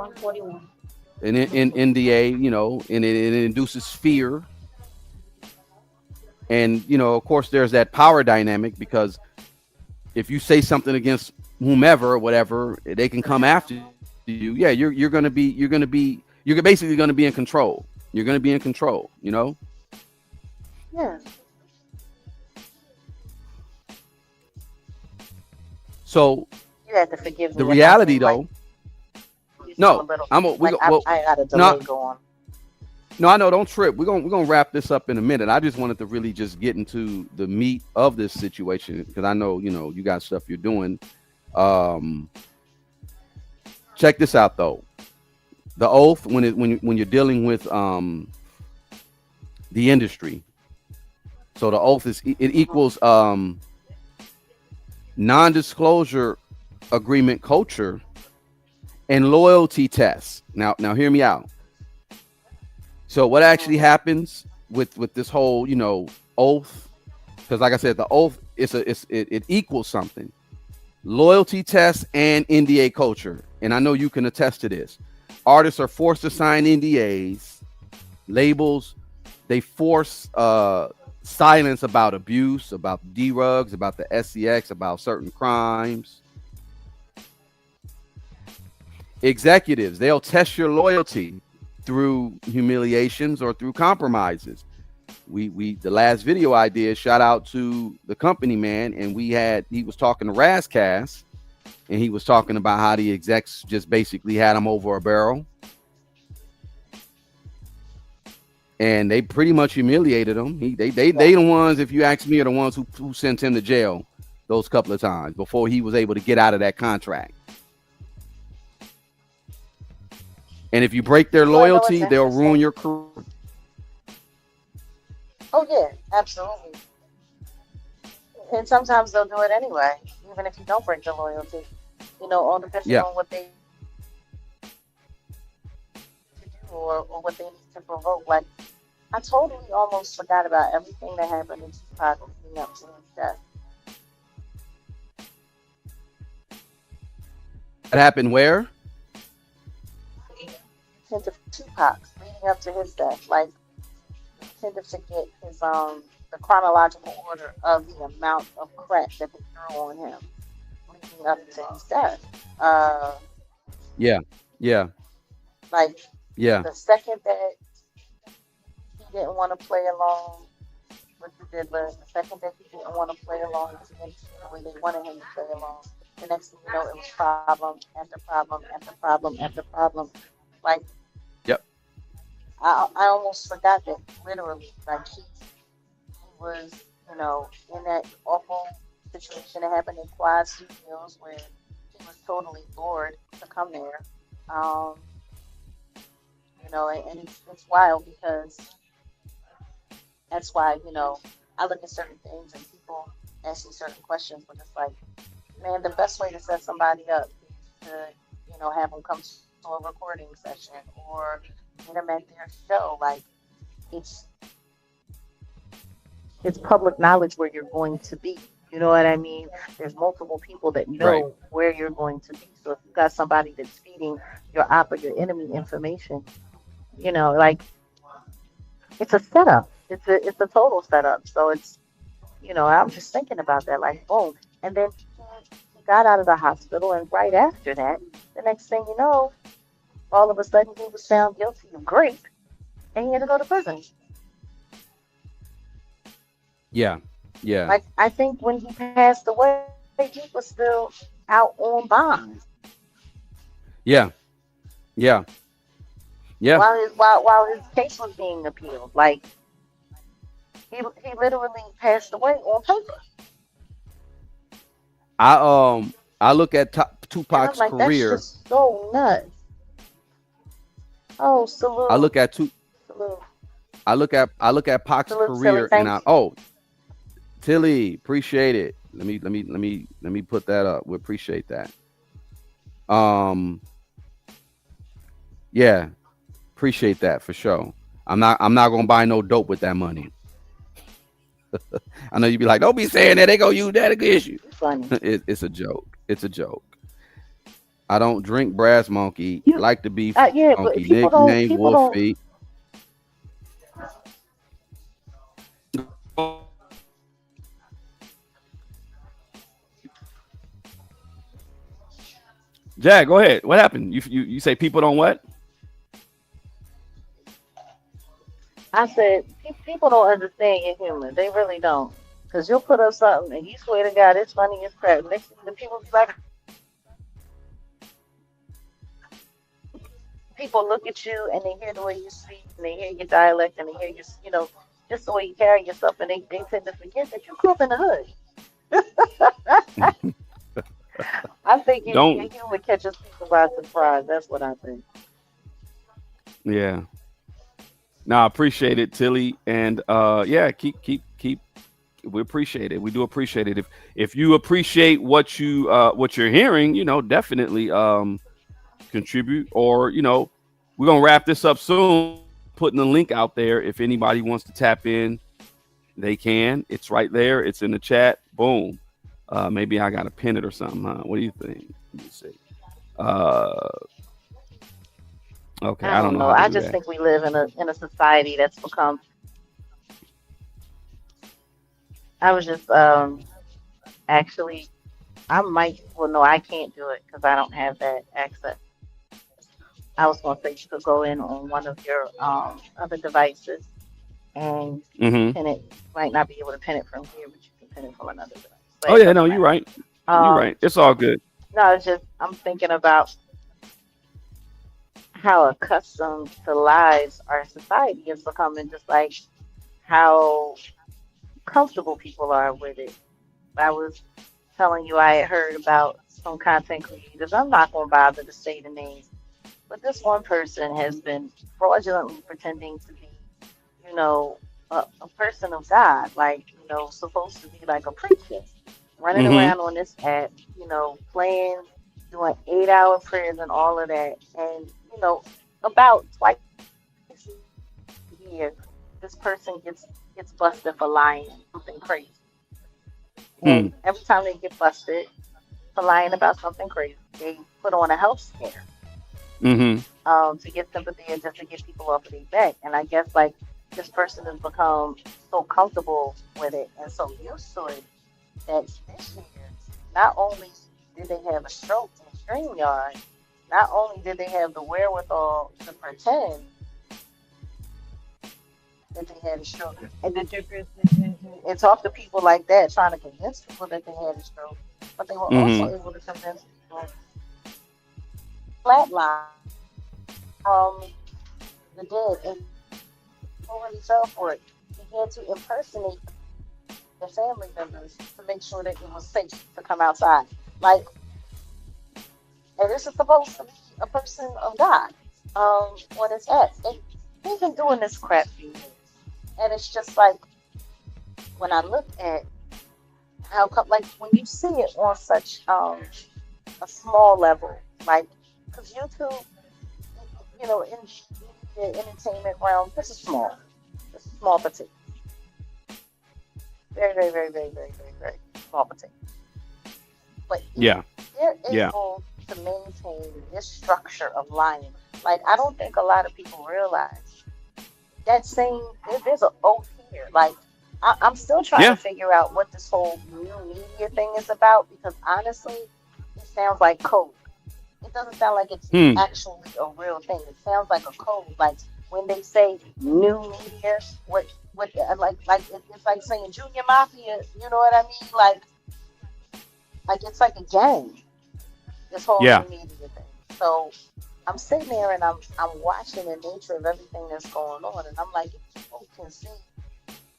in NDA, and it induces fear. And, of course, there's that power dynamic, because if you say something against whomever, whatever, they can come after you. Yeah, you're basically going to be in control. You're going to be in control, Yeah. So you have to forgive me. The reality, though. No, I got a delay going. No, I know. Don't trip. We're gonna wrap this up in a minute. I just wanted to really just get into the meat of this situation, because I know you got stuff you're doing. Check this out, though. The oath, when you're dealing with the industry. So the oath it equals non-disclosure agreement culture and loyalty tests. Now hear me out. So what actually happens with this whole, oath, because like I said, the oath it equals something. Loyalty tests and NDA culture. And I know you can attest to this. Artists are forced to sign NDAs, labels, they force silence about abuse, about D-rugs, about the SCX, about certain crimes. Executives, they'll test your loyalty through humiliations or through compromises. We the last video I did, shout out to the company man, and he was talking to Razcast, and he was talking about how the execs just basically had him over a barrel. And they pretty much humiliated him. They the ones, if you ask me, are the ones who sent him to jail those couple of times before he was able to get out of that contract. And if you break their loyalty, they'll ruin your career. Oh yeah, absolutely. And sometimes they'll do it anyway, even if you don't break the loyalty. All depending on what they do or what they need to provoke. Like, I totally almost forgot about everything that happened in Chicago leading up to his death. That happened where? Tend to Tupac leading up to his death. Like, tend to forget his the chronological order of the amount of crap that they threw on him leading up to his death. Yeah. Like, the second that he didn't want to play along with the Diddler, the second that he didn't want to play along with the way they wanted him to play along, the next thing you know, it was problem after problem after problem after problem. Like, I almost forgot that literally, like, he was, in that awful situation that happened in Quad Studios where he was totally bored to come there. And it's wild because that's why, I look at certain things and people ask me certain questions, but it's like, man, the best way to set somebody up is to, have them come to a recording session or get them at their show. Like, it's public knowledge where you're going to be. You know what I mean? There's multiple people that know where you're going to be. So if you got somebody that's feeding your op or your enemy information, like, it's a setup. It's a total setup. So it's, I'm just thinking about that, like, boom. And then he got out of the hospital, and right after that, the next thing you know, all of a sudden he was found guilty of rape, and he had to go to prison. Yeah. Like, I think when he passed away, he was still out on bond. Yeah. While his case was being appealed, like, he literally passed away on paper. I look at Tupac's career. That's just so nuts. Oh, salute. I look at salute. I look at Pac's career, Tilly, and Tilly, appreciate it. Let me put that up. We appreciate that. Yeah, appreciate that for sure. I'm not gonna buy no dope with that money. I know you'd be like, don't be saying that. They gonna use that against you. Funny. It's a joke. It's a joke. I don't drink Brass Monkey. Like to be funky. Nickname Wolf Feet. Jack, go ahead. What happened? You say people don't what? I said people don't understand your humor. They really don't. Because you'll put up something and you swear to God it's funny as crap. Next thing the people be like, people look at you and they hear the way you speak and they hear your dialect and they hear your, just the way you carry yourself, and they tend to forget that you grew up in the hood. I think your humor catches people by surprise. That's what I think. Yeah. No, I appreciate it, Tilly, and keep. We appreciate it. We do appreciate it. If you appreciate what you're hearing, definitely contribute. Or we're gonna wrap this up soon. Putting the link out there. If anybody wants to tap in, they can. It's right there. It's in the chat. Boom. Maybe I gotta pin it or something. Huh? What do you think? Let me see. Okay, I don't know. I just think we live in a society that's become I was just actually I might well no I can't do it because I don't have that access. I was gonna say you could go in on one of your other devices and Mm-hmm. pin it. Might not be able to pin it from here, but you can pin it from another device. But Oh it yeah, no, doesn't you're matter. right. You're Um, right. It's all good. no, it's just I'm thinking about how accustomed to lies our society is becoming, just like how comfortable people are with it. I was telling you I had heard about some content creators. I'm not going to bother to say the names, but this one person has been fraudulently pretending to be, you know, a person of God, like, supposed to be like a preacher, running Mm-hmm. around on this app, playing, doing 8-hour prayers and all of that. And, about twice a year, this person gets busted for lying something crazy. Hmm. And every time they get busted for lying about something crazy, they put on a health scare Mm-hmm. to get sympathy and just to get people off of their back. And I guess like this person has become so comfortable with it and so used to it that this year, not only did they have a stroke in StreamYard, not only did they have the wherewithal to pretend that they had a stroke and talk to people like that, trying to convince people that they had a stroke, but they were also Mm-hmm. able to convince people flatline from the dead and already fell for it. He had to impersonate the family members to make sure that it was safe to come outside. Like, and this is supposed to be a person of God on his app. And he's been doing this crap for years. And it's just like, when I look at how come, like, when you see it on such a small level, like, because YouTube, in the entertainment realm, this is small. This is small potato. Very, very, very, very, very, very, very small potato. But if Yeah. they're Yeah. able to maintain this structure of lying, like, I don't think a lot of people realize that same, there's an oath here. Like, I'm still trying to Yeah. figure out what this whole new media thing is about because honestly, it sounds like code. It doesn't sound like it's Hmm. actually a real thing. It sounds like a code. Like when they say new media, what, it's like saying junior mafia. You know what I mean? Like it's like a gang. This whole Yeah. new media thing. So I'm sitting there and I'm watching the nature of everything that's going on, and I'm like, if people can see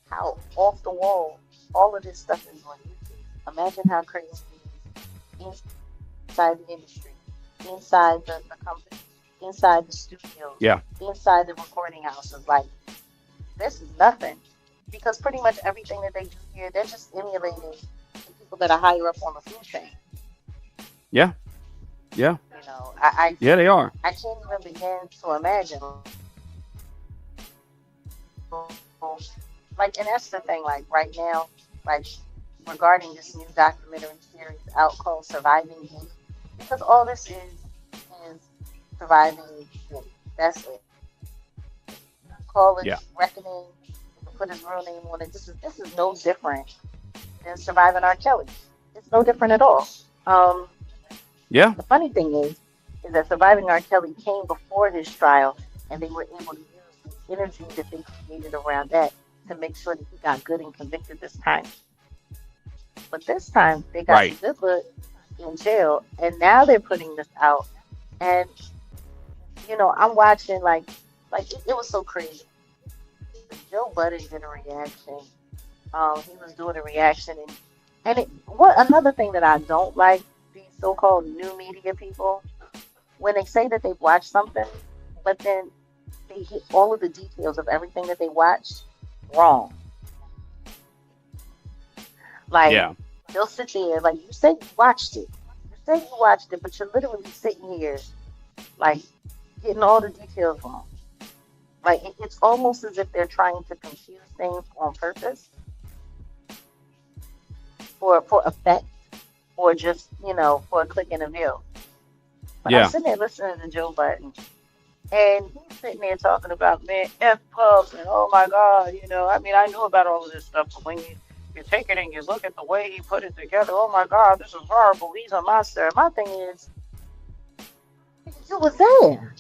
how off the wall all of this stuff is on YouTube, imagine how crazy it is inside the industry, inside the company, inside the studios, Yeah. inside the recording houses. Like, this is nothing. Because pretty much everything that they do here, they're just emulating the people that are higher up on the food chain. Yeah. Yeah. I Yeah. They are. I can't even begin to imagine. Like, and that's the thing, like right now, like regarding this new documentary series out called Surviving Youth, because all this is surviving youth. That's it. Call it Yeah. reckoning. You can put his real name on it. This is no different than surviving R. Kelly. It's no different at all. Yeah. The funny thing is that surviving R. Kelly came before his trial, and they were able to use the energy that they created around that to make sure that he got good and convicted this time. But this time they got the Right. good look in jail, and now they're putting this out. And I'm watching it was so crazy. Joe Budden did a reaction. He was doing a reaction, what another thing that I don't like these so-called new media people when they say that they've watched something, but then they hit all of the details of everything that they watched wrong. Like, Yeah. they'll sit there, like, you said you watched it. You said you watched it, but you're literally sitting here, like, getting all the details wrong. Like, it's almost as if they're trying to confuse things on purpose for effect or just, for a click and a view. But I'm Yeah. sitting there listening to Joe Budden, and he's sitting there talking about, man, F pubs, and oh my God, I mean, I knew about all of this stuff, but you take it and you look at the way he put it together. Oh my God, this is horrible. He's a monster. My thing is, you was there.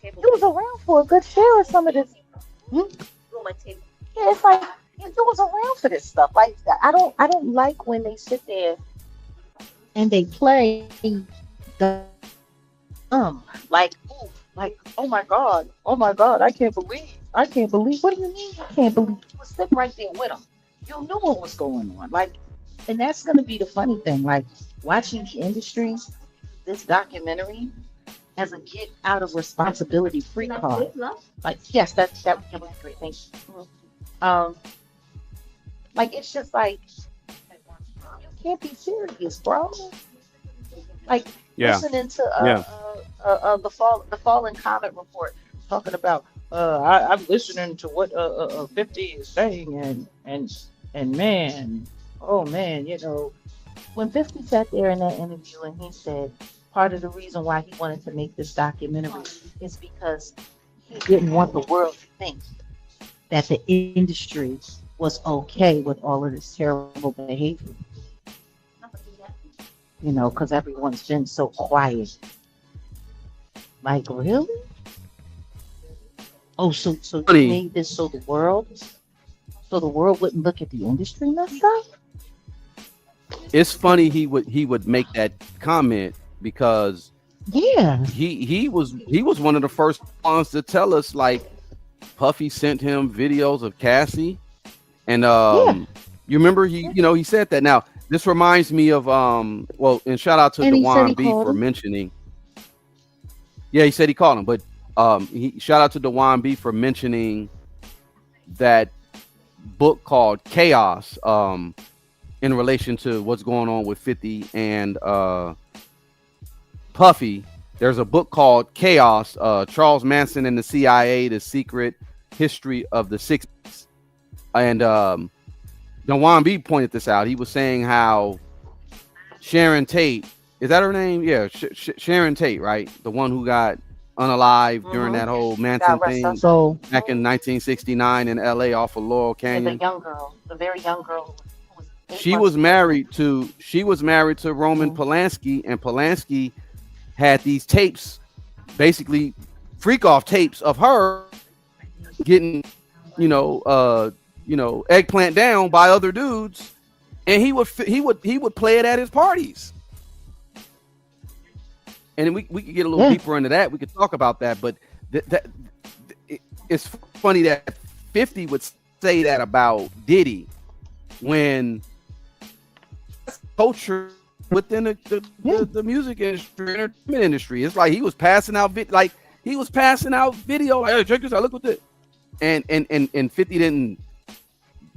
You was around for a good share of some of this. Hmm? Yeah, it's like you was around for this stuff. Like I don't like when they sit there and they play like, ooh, like, oh my God, I can't believe. What do you mean you can't believe? You was sitting right there with them. You knew what was going on. Like, and that's gonna be the funny thing. Like watching the industry, this documentary as a get out of responsibility free card. Like, yes, that was great. Thank you. Um, like it's just like you can't be serious, bro. Like listening to the fallen comet report talking about I'm listening to what 50 is saying and man, oh man, you know, when 50 sat there in that interview and he said part of the reason why he wanted to make this documentary is because he didn't want the world to think that the industry was okay with all of this terrible behavior. You know, because everyone's been so quiet. Like, really? Oh, so you made this so the world wouldn't look at the industry messed up? It's funny he would make that comment because he was one of the first ones to tell us, like, Puffy sent him videos of Cassie, and you remember he said that. Now this reminds me of and shout out to Dewan B for mentioning. Yeah, he said he called him, but shout out to Dewan B for mentioning that book called Chaos in relation to what's going on with 50 and Puffy. There's a book called Chaos, Charles Manson and the CIA, The Secret History of the 60s. And Dewan B pointed this out. He was saying how Sharon Tate, is that her name? Yeah, Sharon Tate, right? The one who got unalived during that whole Manson thing back in 1969 in LA off of Laurel Canyon. And the young girl, the very young girl. She was married to Roman Polanski, and Polanski had these tapes, basically freak off tapes of her getting, eggplant down by other dudes, and he would play it at his parties. And we could get a little deeper into that. We could talk about that, but it's funny that 50 would say that about Diddy when culture within the music industry, entertainment industry. It's like he was passing out video, like, hey, check this out, look what this. And 50 didn't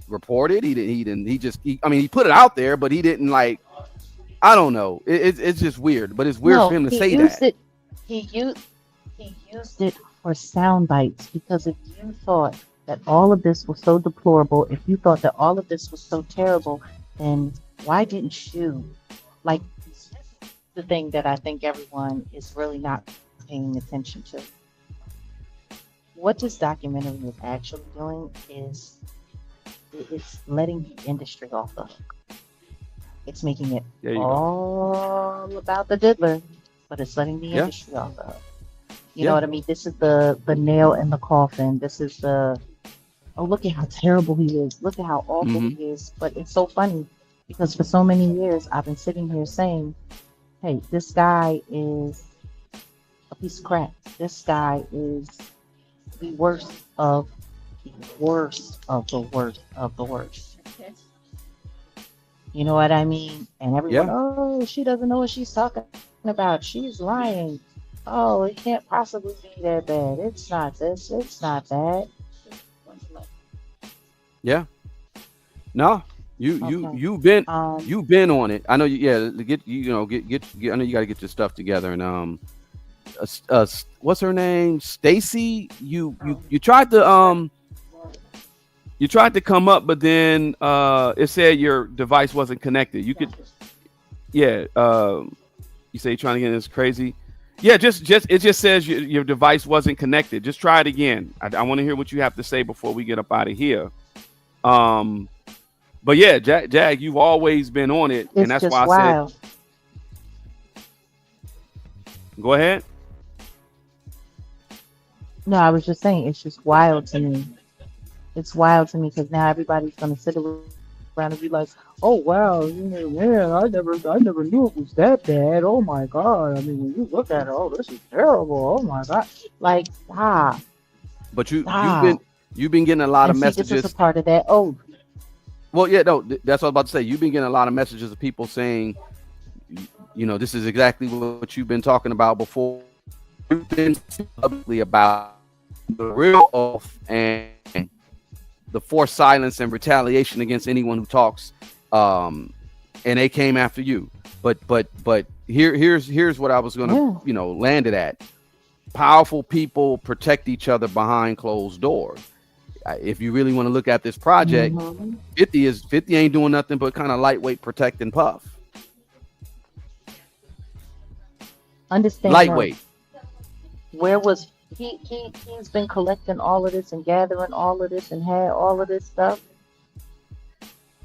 report it. He put it out there, but he didn't, like, I don't know. It's just weird, but it's weird for him to say that. He used it for sound bites, because if you thought that all of this was so deplorable, if you thought that all of this was so terrible, then why didn't you, like, the thing that I think everyone is really not paying attention to. What this documentary is actually doing is it's letting the industry off the hook. It's making it all about the diddler, but it's letting the industry off the hook. You know what I mean? This is the nail in the coffin. This is the, oh, look at how terrible he is. Look at how awful he is. But it's so funny because for so many years I've been sitting here saying, hey, this guy is a piece of crap. This guy is the worst of the worst of the worst of the worst. You know what I mean? And everyone, oh, she doesn't know what she's talking about. She's lying. Oh, it can't possibly be that bad. It's not this. It's not that. Yeah. No, you've been on it. I know you. Yeah, get I know you got to get your stuff together. And what's her name? Stacy. You tried to come up, but then it said your device wasn't connected. You could, you say you're trying to get this crazy. Yeah, it just says your device wasn't connected. Just try it again. I want to hear what you have to say before we get up out of here. But yeah, Jag, you've always been on it, It's and that's just why I wild. said, go ahead. No, I was just saying it's just wild to me. It's wild to me because now everybody's gonna sit around and be like, "Oh wow, you know, man, I never knew it was that bad. Oh my God! I mean, when you look at it, oh, this is terrible. Oh my God!" Like, stop, But you've stop. been getting a lot of And see, this is a messages. part of that. Oh, Well, yeah, no, that's what I was about to say. You've been getting a lot of messages of people saying, you know, this is exactly what you've been talking about before. You've been publicly about the real oath and the forced silence and retaliation against anyone who talks, and they came after you. But here's what I was gonna land it at. Powerful people protect each other behind closed doors. If you really want to look at this project, 50 ain't doing nothing but kind of lightweight protect and puff. understand. Lightweight. Where was he's been collecting all of this and gathering all of this and had all of this stuff,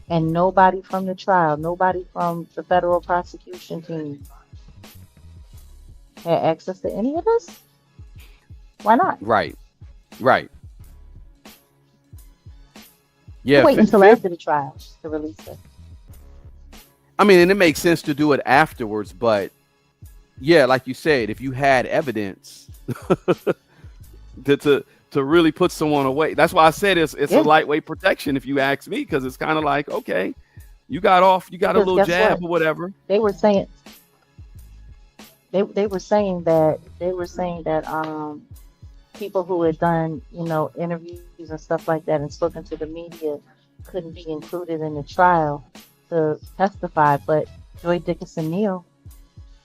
and nobody from the trial, nobody from the federal prosecution team had access to any of this. Why not? Right. Yeah. Wait until after the trial to release it. I mean, and it makes sense to do it afterwards, but yeah, like you said, if you had evidence to really put someone away, that's why I said it's a lightweight protection, if you ask me, because it's kind of like, okay, you got a little jab or whatever. They were saying they were saying that people who had done, interviews and stuff like that and spoken to the media couldn't be included in the trial to testify. But Joy Dickinson Neal,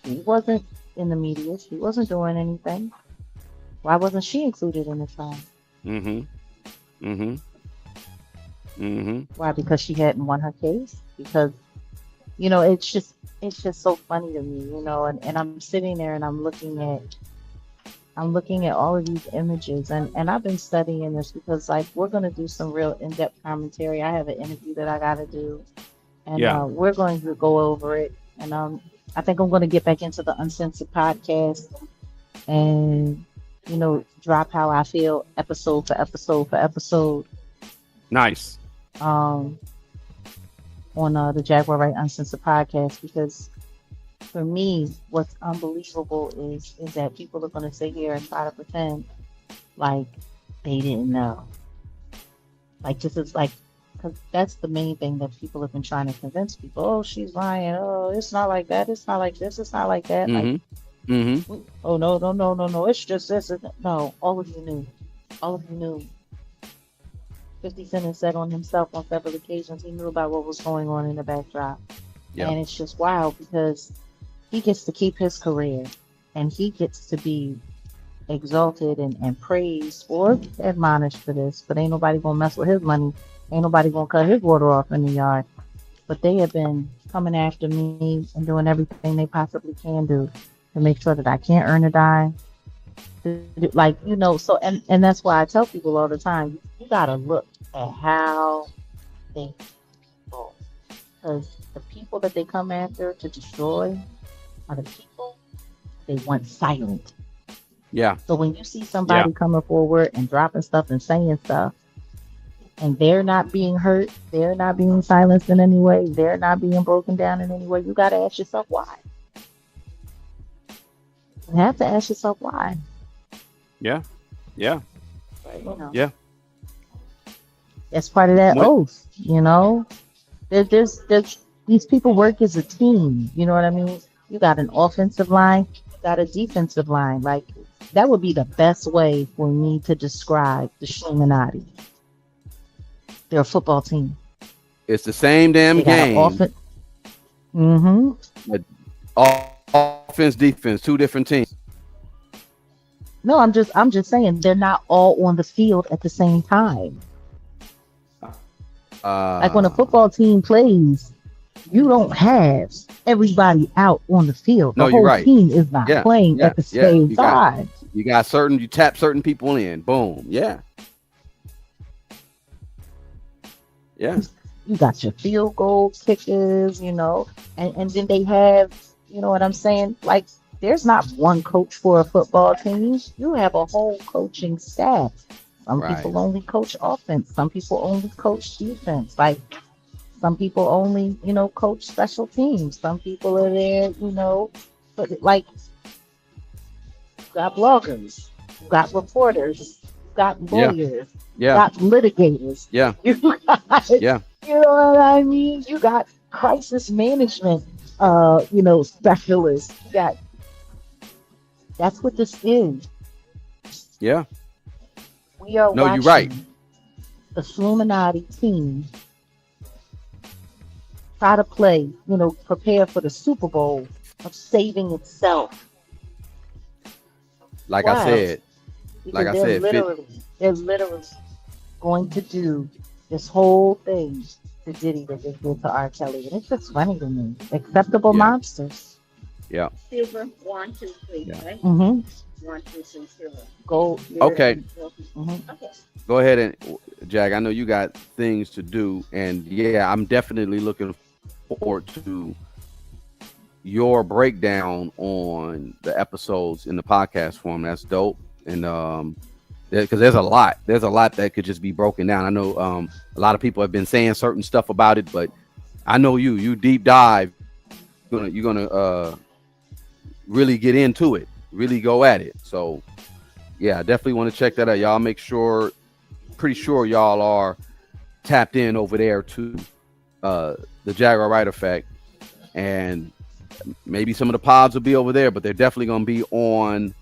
he wasn't in the media. She wasn't doing anything. Why wasn't she included in the trial? Why? Because she hadn't won her case? Because, it's just so funny to me, and I'm sitting there and I'm looking at all of these images, and I've been studying this because, like, we're going to do some real in-depth commentary. I have an interview that I got to do, and we're going to go over it. And I think I'm going to get back into the Uncensored podcast and, drop how I feel episode for episode. Nice. On the Jaguar Wright Uncensored podcast, because for me, what's unbelievable is that people are going to sit here and try to pretend like they didn't know. Like, this is like, because that's the main thing that people have been trying to convince people. Oh, she's lying. Oh, it's not like that. It's not like this. It's not like that. Like, oh, no. It's just this. No, all of you knew. 50 Cent has said on himself on several occasions he knew about what was going on in the backdrop. Yep. And it's just wild because he gets to keep his career and he gets to be exalted and praised or admonished for this, but ain't nobody gonna mess with his money. Ain't nobody gonna cut his water off in the yard. But they have been coming after me and doing everything they possibly can do to make sure that I can't earn a dime. Like, so and that's why I tell people all the time, you gotta look at how they people, because the people that they come after to destroy are the people they want silent. Yeah. So when you see somebody coming forward and dropping stuff and saying stuff, and they're not being hurt, they're not being silenced in any way, they're not being broken down in any way, you got to ask yourself why. You have to ask yourself why. Yeah. Yeah. That's part of that oath, There's these people work as a team, you know what I mean? You got an offensive line, you got a defensive line. Like, that would be the best way for me to describe the Illuminati. They're a football team. It's the same damn game. Offense, defense, two different teams. No, I'm just saying they're not all on the field at the same time. Like when a football team plays, you don't have everybody out on the field. The whole team is not playing at the same time. You tap certain people in. Boom. Yeah. Yeah. You got your field goal kickers, and then they have, you know what I'm saying? Like, there's not one coach for a football team. You have a whole coaching staff. Some Right. people only coach offense. Some people only coach defense. Like, some people only, coach special teams. Some people are there, but like, you got bloggers, you got reporters, you got Yeah. lawyers, you Yeah. got litigators, Yeah. you got, Yeah. you know what I mean? You got crisis management, specialists. You got, that's what this is. Yeah. We are No, you're right. watching the Illuminati team try to play, prepare for the Super Bowl of saving itself. Like Why? I said, Because fit- they're literally going to do this whole thing to Diddy that they did to R. Kelly. And it's just funny to me. Acceptable Yeah. monsters. Yeah. Silver, 1, 2, 3, Yeah. right? Mm-hmm. 1, 2, 3, silver. Gold. Okay. Mm-hmm. Okay. Go ahead and Jag. I know you got things to do, and yeah, I'm definitely looking forward to your breakdown on the episodes in the podcast form. That's dope, and because there's a lot that could just be broken down. I know a lot of people have been saying certain stuff about it, but I know you deep dive. You're gonna really get into it, really go at it. So yeah, I definitely want to check that out. Y'all make sure. Pretty sure y'all are tapped in over there to the Jaguar Right Effect, and maybe some of the pods will be over there, but they're definitely going to be on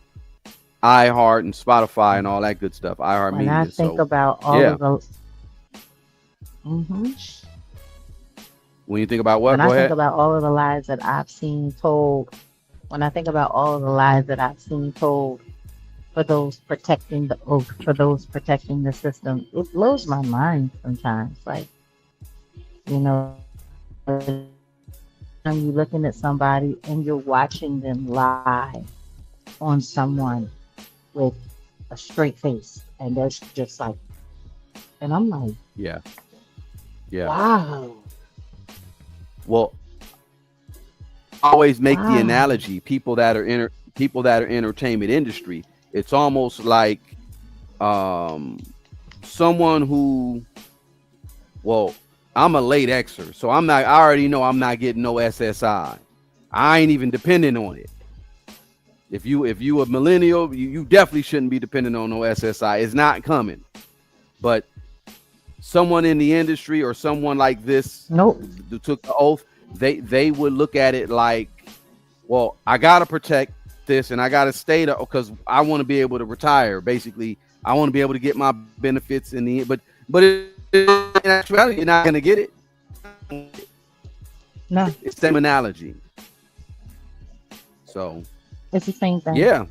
iHeart and Spotify and all that good stuff. iHeart When Media. I think about all of those. Mm-hmm. When you think about what? When Go I ahead. think about all of the lies that I've seen told, when I think about all of the lies that I've seen told for those protecting the system, it blows my mind sometimes. Like, when you're looking at somebody and you're watching them lie on someone with a straight face, and they're just like, and I'm like, Yeah. wow. Well, I always make the Wow. analogy: people that are entertainment industry. It's almost like someone who, well, I'm a late Xer, so I already know I'm not getting no SSI. I ain't even depending on it. If you a millennial, you definitely shouldn't be depending on no SSI. It's not coming. But someone in the industry or someone like this who took the oath, they would look at it like, well, I gotta protect this and I gotta stay there because I want to be able to retire. Basically, I want to be able to get my benefits in the end. But in actuality, you're not gonna get it. No, It's the same analogy. So it's the same thing. yeah,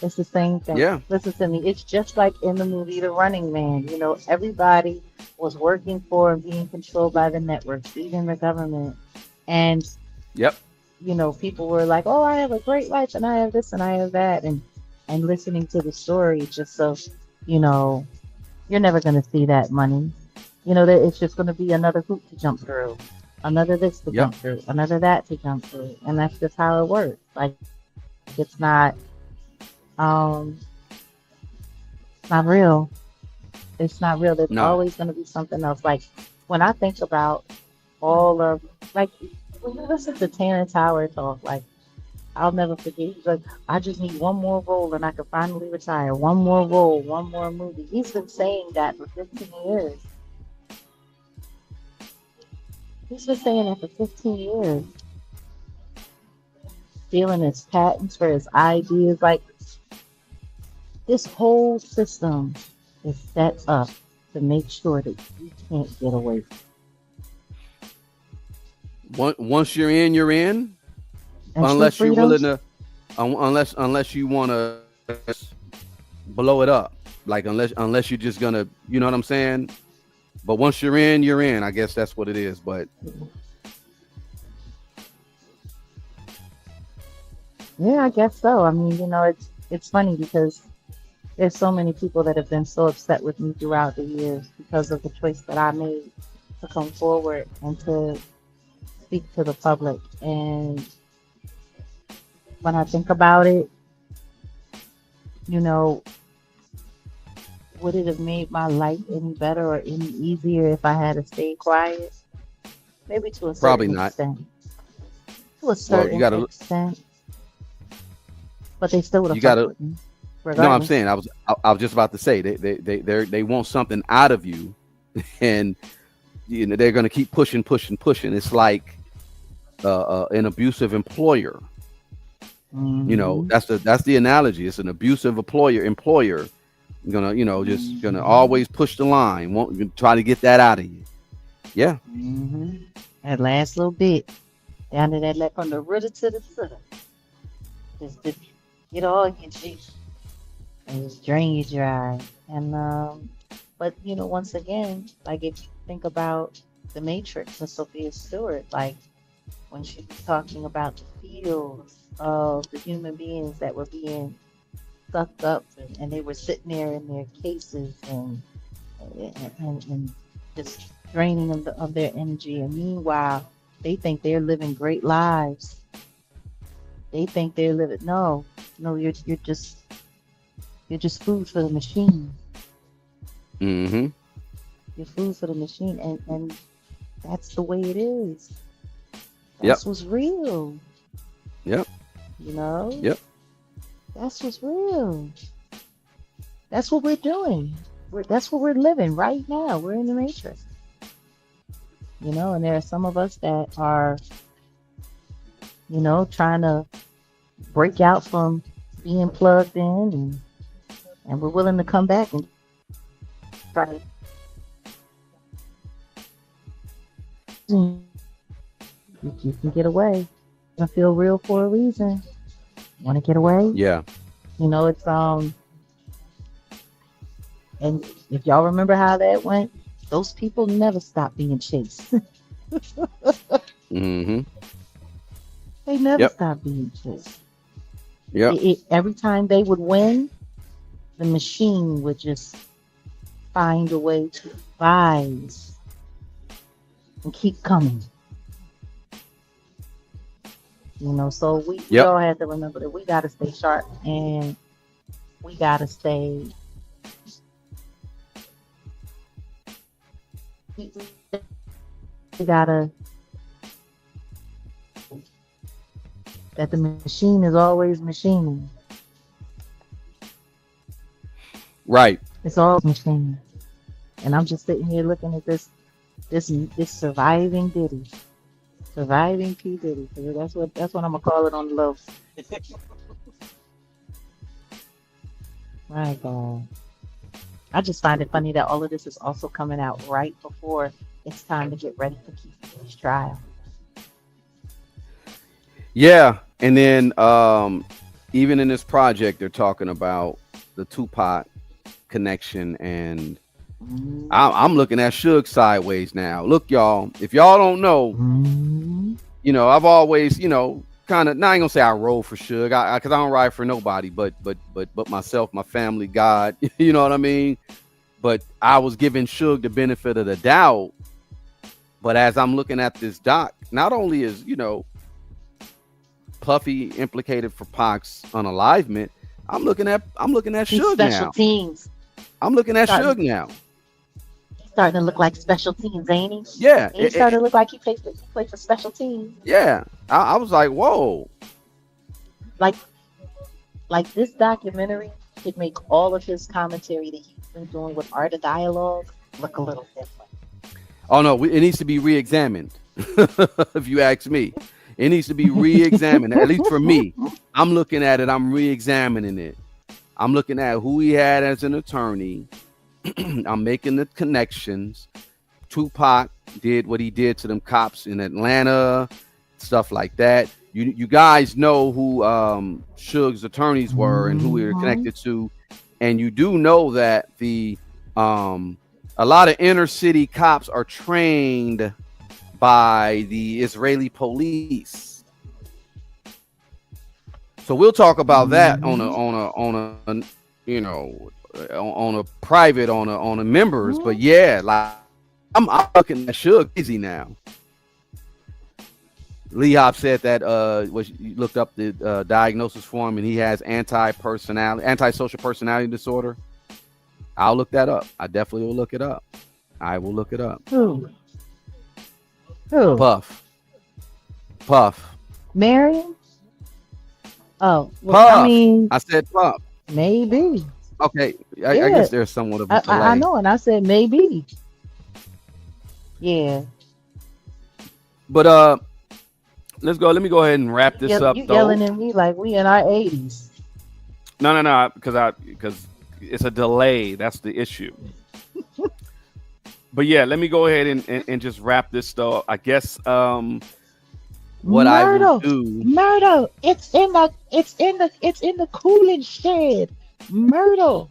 It's the same thing. Yeah. Listen to me. It's just like in the movie The Running Man. Everybody was working for and being controlled by the networks, even the government. And yep. People were like, "Oh, I have a great life, and I have this, and I have that," and listening to the story, just so you're never going to see that money. That it's just going to be another hoop to jump through, another this to jump through, another that to jump through, and that's just how it works. Like, it's not real. It's not real. There's always going to be something else. Like, when I think about all of, like, when you listen to Tanner Tower talk, like, I'll never forget. He's like, I just need one more role and I can finally retire. One more role, one more movie. He's been saying that for 15 years. He's been saying that for 15 years. Stealing his patents for his ideas. Like, this whole system is set up to make sure that you can't get away. Once you're in, you're in. And Unless true you're willing to, freedoms, unless you want to blow it up. Like unless you're just gonna, you know what I'm saying? But once you're in, you're in. I guess that's what it is. But yeah, I guess so. I mean, it's funny because there's so many people that have been so upset with me throughout the years because of the choice that I made to come forward and to speak to the public. And when I think about it, you know, would it have made my life any better or any easier if I had to stay quiet? Maybe to a Probably certain not. extent. To a Well, certain extent. But they still would have you gotta. fucked with me. No, I'm Regardless. saying I was just about to say they want something out of you, and you know they're gonna keep pushing. It's like an abusive employer. You know, that's the analogy. It's an abusive employer gonna, you know, just gonna always push the line, won't try to get that out of you. Yeah. That last little bit down to that from the rudder to the footer. Just to get all your juice and just drain you dry. And but you know, once again, like if you think about the Matrix and Sophia Stewart, like when she was talking about the fields of the human beings that were being sucked up and they were sitting there in their cases and just draining of their energy, and meanwhile they think they're living great lives. They think they're living no, you're just food for the machine. You're food for the machine, and that's the way it is. That's what's real. Yep. You know? Yep. That's what's real. That's what we're doing. That's what we're living right now. We're in the Matrix. You know, and there are some of us that are, you know, trying to break out from being plugged in, and we're willing to come back and try to. You can get away. I feel real for a reason. Want to get away? Yeah. You know, it's and if y'all remember how that went, those people never stopped being chased. They never stopped being chased. Every time they would win, the machine would just find a way to rise and keep coming. You know, so we all have to remember that we got to stay sharp, and we got to stay. We gotta. That the machine is always machining. Right. It's always machining, and I'm just sitting here looking at this surviving Diddy. Surviving P. Diddy. That's what I'm gonna call it on the low. My God. I just find it funny that all of this is also coming out right before it's time to get ready for Keith's trial. Yeah, and then even in this project, they're talking about the Tupac connection, and I'm looking at Suge sideways now. Look, y'all, if y'all don't know, you know, I've always, you know, kind of, now I ain't gonna say I roll for Suge, because I don't ride for nobody, but myself, my family, God, you know what I mean? But I was giving Suge the benefit of the doubt. But as I'm looking at this doc, not only is, you know, Puffy implicated for Pac's unalivement, I'm looking at Suge now. Teams. I'm looking at Suge now. He's starting to look like special teams, ain't he? Yeah. He's starting to look like he plays for special teams. Yeah. I was like, whoa. Like this documentary could make all of his commentary that he's been doing with Art of Dialogue look a little different. Oh no, it needs to be re-examined. If you ask me, it needs to be re-examined. At least for me, I'm looking at it. I'm re-examining it. I'm looking at who he had as an attorney. I'm making the connections. Tupac did what he did to them cops in Atlanta, stuff like that. You guys know who Suge's attorneys were and who he was connected to, and you do know that the a lot of inner city cops are trained by the Israeli police. So we'll talk about that on a you know, on a private, on a members. But yeah, like I'm looking at Suge easy now. Lee Hop said that you looked up the diagnosis for him, and he has antisocial personality disorder. I'll look that up. I definitely will look it up. I will look it up. Who? Puff. Marion? Oh, well, Puff. I mean, I said Puff. maybe. Okay, I guess there's somewhat of a delay. I know, and I said maybe. Yeah. But let's go. Let me go ahead and wrap this up. You yelling at me like we in our 80s. No, because it's a delay. That's the issue. But yeah, let me go ahead and just wrap this stuff. I guess what I will do. Myrtle, it's in the cooling shed. Myrtle.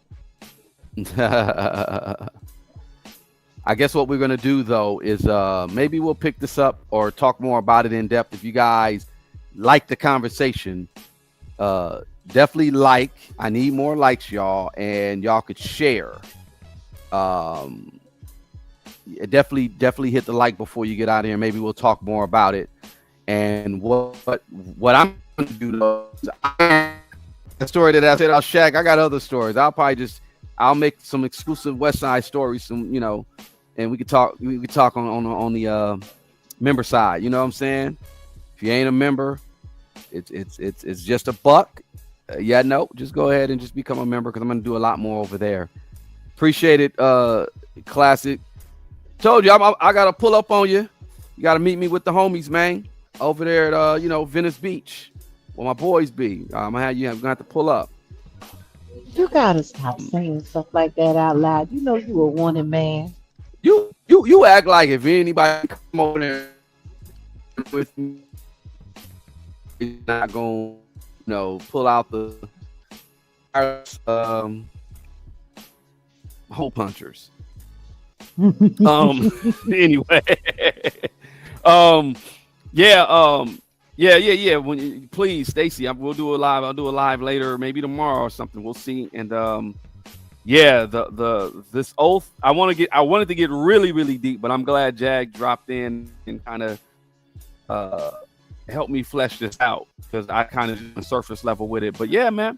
I guess what we're gonna do though is maybe we'll pick this up or talk more about it in depth. If you guys like the conversation, definitely like. I need more likes, y'all, and y'all could share. Definitely hit the like before you get out of here. Maybe we'll talk more about it. And what I'm gonna do though is the story that I said I'll Shaq. I got other stories. I'll make some exclusive West Side stories, and we could talk on the member side. You know what I'm saying? If you ain't a member, it's just a buck. Just go ahead and just become a member, because I'm gonna do a lot more over there. Appreciate it, Classic. Told you I gotta pull up on you. You gotta meet me with the homies, man, over there at Venice Beach, where my boys be. I'm gonna have to pull up. You gotta stop saying stuff like that out loud. You know you a wanted man. You act like if anybody come over there with me, you're not gonna pull out the hole punchers. Anyway. Yeah. Please, Stacy, we'll do a live. I'll do a live later, maybe tomorrow or something. We'll see. And this oath, I wanted to get really, really deep, but I'm glad Jag dropped in and kind of helped me flesh this out, because I kind of surface level with it. But yeah, man,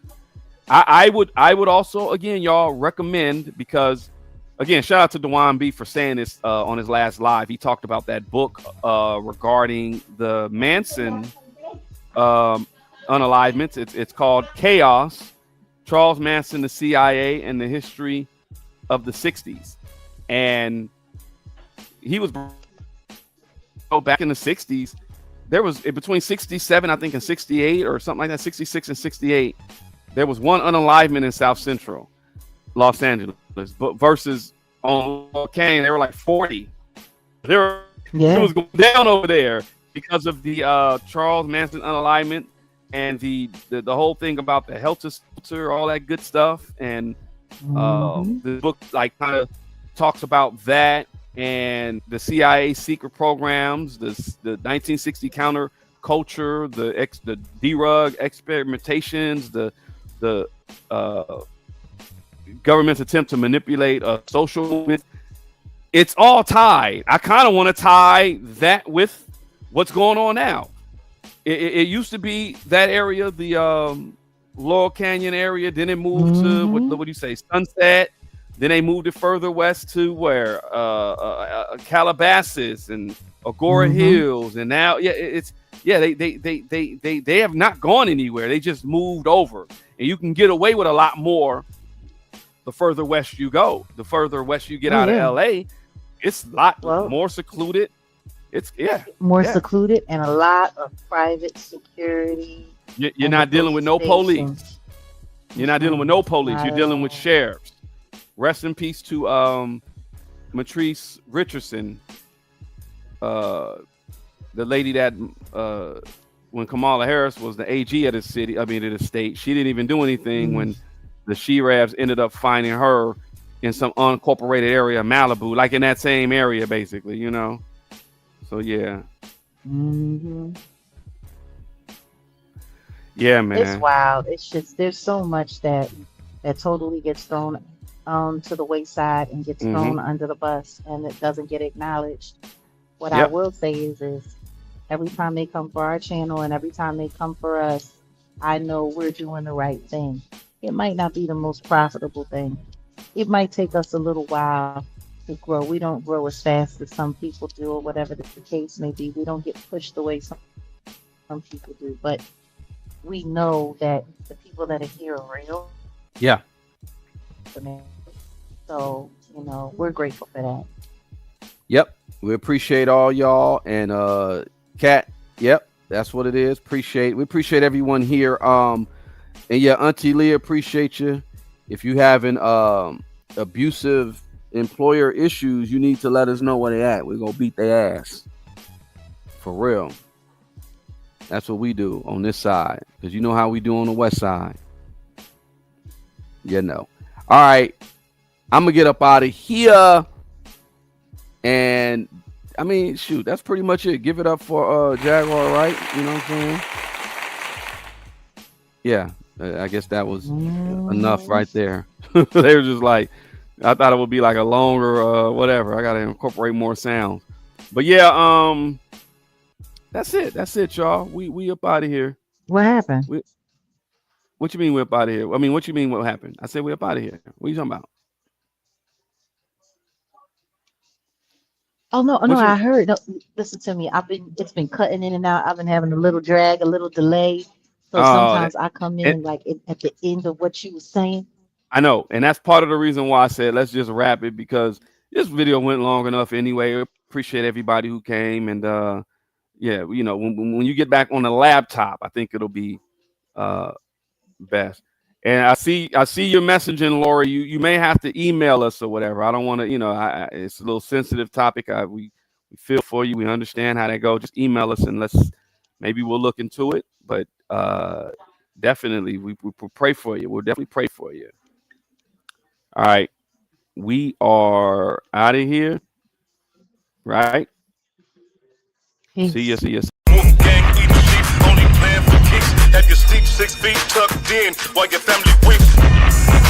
I would also, again, y'all, recommend, because again, shout out to Dewan B for saying this on his last live. He talked about that book regarding the Manson unalivements. It's called Chaos: Charles Manson, the CIA, and the History of the 60s. And he was back in the 60s. There was between 67, I think, and 68 or something like that, 66 and 68. There was one unalivement in South Central Los Angeles, but versus on Canyon, they were like 40. It was going down over there because of the Charles Manson unalivement and the whole thing about the helter skelter, all that good stuff. And the book like kind of talks about that and the CIA secret programs, the 1960 counter culture, the D-Rug experimentations, the government's attempt to manipulate a social movement. It's all tied. I kind of want to tie that with what's going on now. It used to be that area, the Laurel Canyon area. Then it moved to what do you say, Sunset. Then they moved it further west to where Calabasas and Agora Hills, and now they have not gone anywhere. They just moved over, and you can get away with a lot more the further west you go. The further west you get out of LA, it's a lot more secluded. It's more secluded and a lot of private security. You're not dealing with no police. You're not dealing with no police. You're dealing with sheriffs. Rest in peace to Matrice Richardson, the lady that when Kamala Harris was the AG of the state, she didn't even do anything when the She-Rabs ended up finding her in some unincorporated area of Malibu, like in that same area, basically, So yeah. Yeah, man. It's wild. It's just there's so much that totally gets thrown. to the wayside and gets Mm-hmm. thrown under the bus and it doesn't get acknowledged. What I Yep. will say is every time they come for our channel and every time they come for us, I know we're doing the right thing. It might not be the most profitable thing. It might take us a little while to grow. We don't grow as fast as some people do, or whatever the case may be. We don't get pushed the way some people do, but we know that the people that are here are real. Yeah. So, you know, we're grateful for that. Yep. We appreciate all y'all. And Kat, yep, that's what it is. We appreciate everyone here. And yeah, Auntie Leah, appreciate you. If you having abusive employer issues, you need to let us know where they at. We're gonna beat their ass. For real. That's what we do on this side. Because you know how we do on the west side. You know. All right. I'm gonna get up out of here. And I mean, shoot, that's pretty much it. Give it up for Jaguar, right? You know what I'm saying? Yeah, I guess that was enough right there. They were just like, I thought it would be like a longer whatever. I gotta incorporate more sounds. But yeah, that's it. That's it, y'all. We up out of here. What happened? What you mean we up out of here? I mean, what you mean what happened? I said we up out of here. What are you talking about? Oh no, I heard. No, listen to me. It's been cutting in and out. I've been having a little drag, a little delay. So sometimes I come in like at the end of what you were saying. I know, and that's part of the reason why I said let's just wrap it, because this video went long enough anyway. I appreciate everybody who came, and yeah, you know, when you get back on the laptop, I think it'll be best. And I see your messaging, Lori. You may have to email us or whatever. I don't want to, you know, it's a little sensitive topic. We feel for you. We understand how that goes. Just email us and maybe we'll look into it. But definitely, we pray for you. We'll definitely pray for you. All right, we are out of here. Right? Peace. See ya. Wolf gang eating sheep, only plan for kicks. Have your sleep 6 feet tucked in while your family weeps.